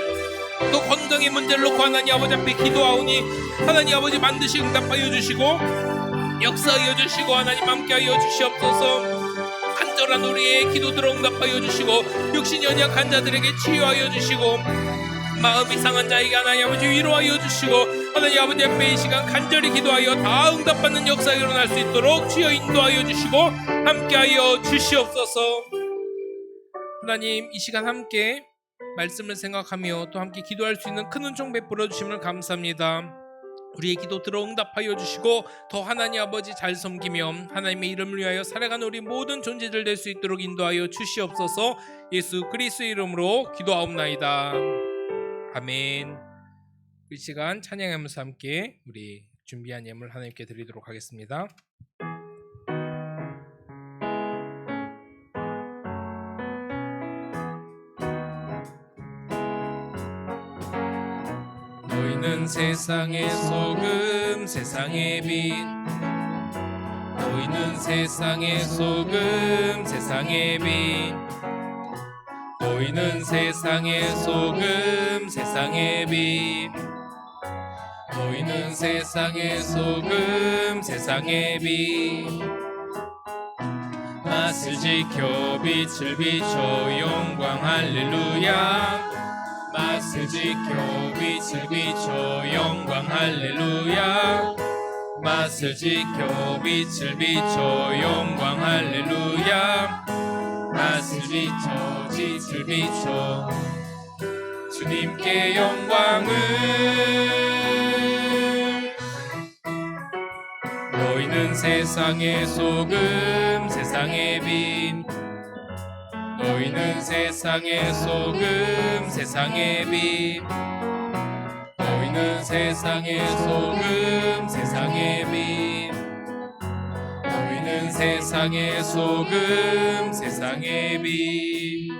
또 건강의 문제를 놓고 하나님 아버지 앞에 기도하오니 하나님 아버지 반드시 응답하여 주시고 역사하여 주시고 하나님 함께하여 주시옵소서. 간절한 우리의 기도들을 응답하여 주시고 육신이 연약한 자들에게 치유하여 주시고 마음이 상한 자에게 하나님 아버지 위로하여 주시고 하나님 아버지 앞에 이 시간 간절히 기도하여 다 응답받는 역사가 일어날 수 있도록 주여 인도하여 주시고 함께하여 주시옵소서. 하나님 이 시간 함께 말씀을 생각하며 또 함께 기도할 수 있는 큰 은총 베풀어 주심을 감사합니다. 우리의 기도 들어 응답하여 주시고 더 하나님 아버지 잘 섬기며 하나님의 이름을 위하여 살아가는 우리 모든 존재들 될 수 있도록 인도하여 주시옵소서. 예수 그리스도의 이름으로 기도하옵나이다. 아멘. 이 시간 찬양하면서 함께 우리 준비한 예물 하나님께 드리도록 하겠습니다. 너희는 세상의 소금 세상의 빛 너희는 세상의 소금 세상의 빛 너희는 세상의 소금 세상의 빛 너희는 세상의 소금 세상의 빛 맛을 지켜 빛을 비춰 영광 할렐루야 맛을 지켜 빛을 비춰 영광 할렐루야 맛을 지켜 빛을 비춰 영광 할렐루야 맛을 비춰 빛을 비춰 주님께 영광을 너희는 세상의 소금 세상의 빛 너희는 세상의 소금 세상의 빛 너희는 세상의 소금, 세상의 빛. 너희는 세상의 소금, 세상의 빛.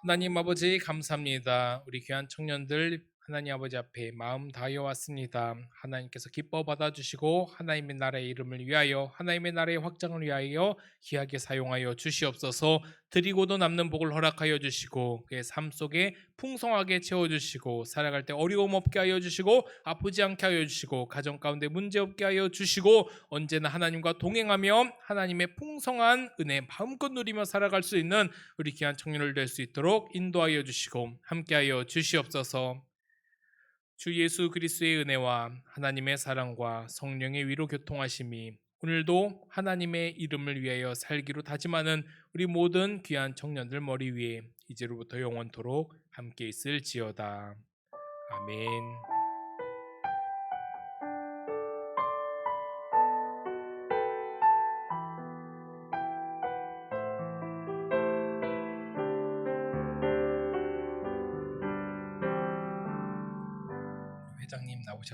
하나님 아버지 감사합니다. 우리 귀한 청년들 하나님 아버지 앞에 마음 다하여 왔습니다. 하나님께서 기뻐 받아주시고 하나님의 나라의 이름을 위하여, 하나님의 나라의 확장을 위하여 귀하게 사용하여 주시옵소서. 드리고도 남는 복을 허락하여 주시고 그의 삶 속에 풍성하게 채워주시고 살아갈 때 어려움 없게 하여 주시고 아프지 않게 하여 주시고 가정 가운데 문제 없게 하여 주시고 언제나 하나님과 동행하며 하나님의 풍성한 은혜 마음껏 누리며 살아갈 수 있는 우리 귀한 청년을 될 수 있도록 인도하여 주시고 함께하여 주시옵소서. 주 예수 그리스도의 은혜와 하나님의 사랑과 성령의 위로 교통하심이 오늘도 하나님의 이름을 위하여 살기로 다짐하는 우리 모든 귀한 청년들 머리 위에 이제로부터 영원토록 함께 있을지어다. 아멘. 회장님 나오셨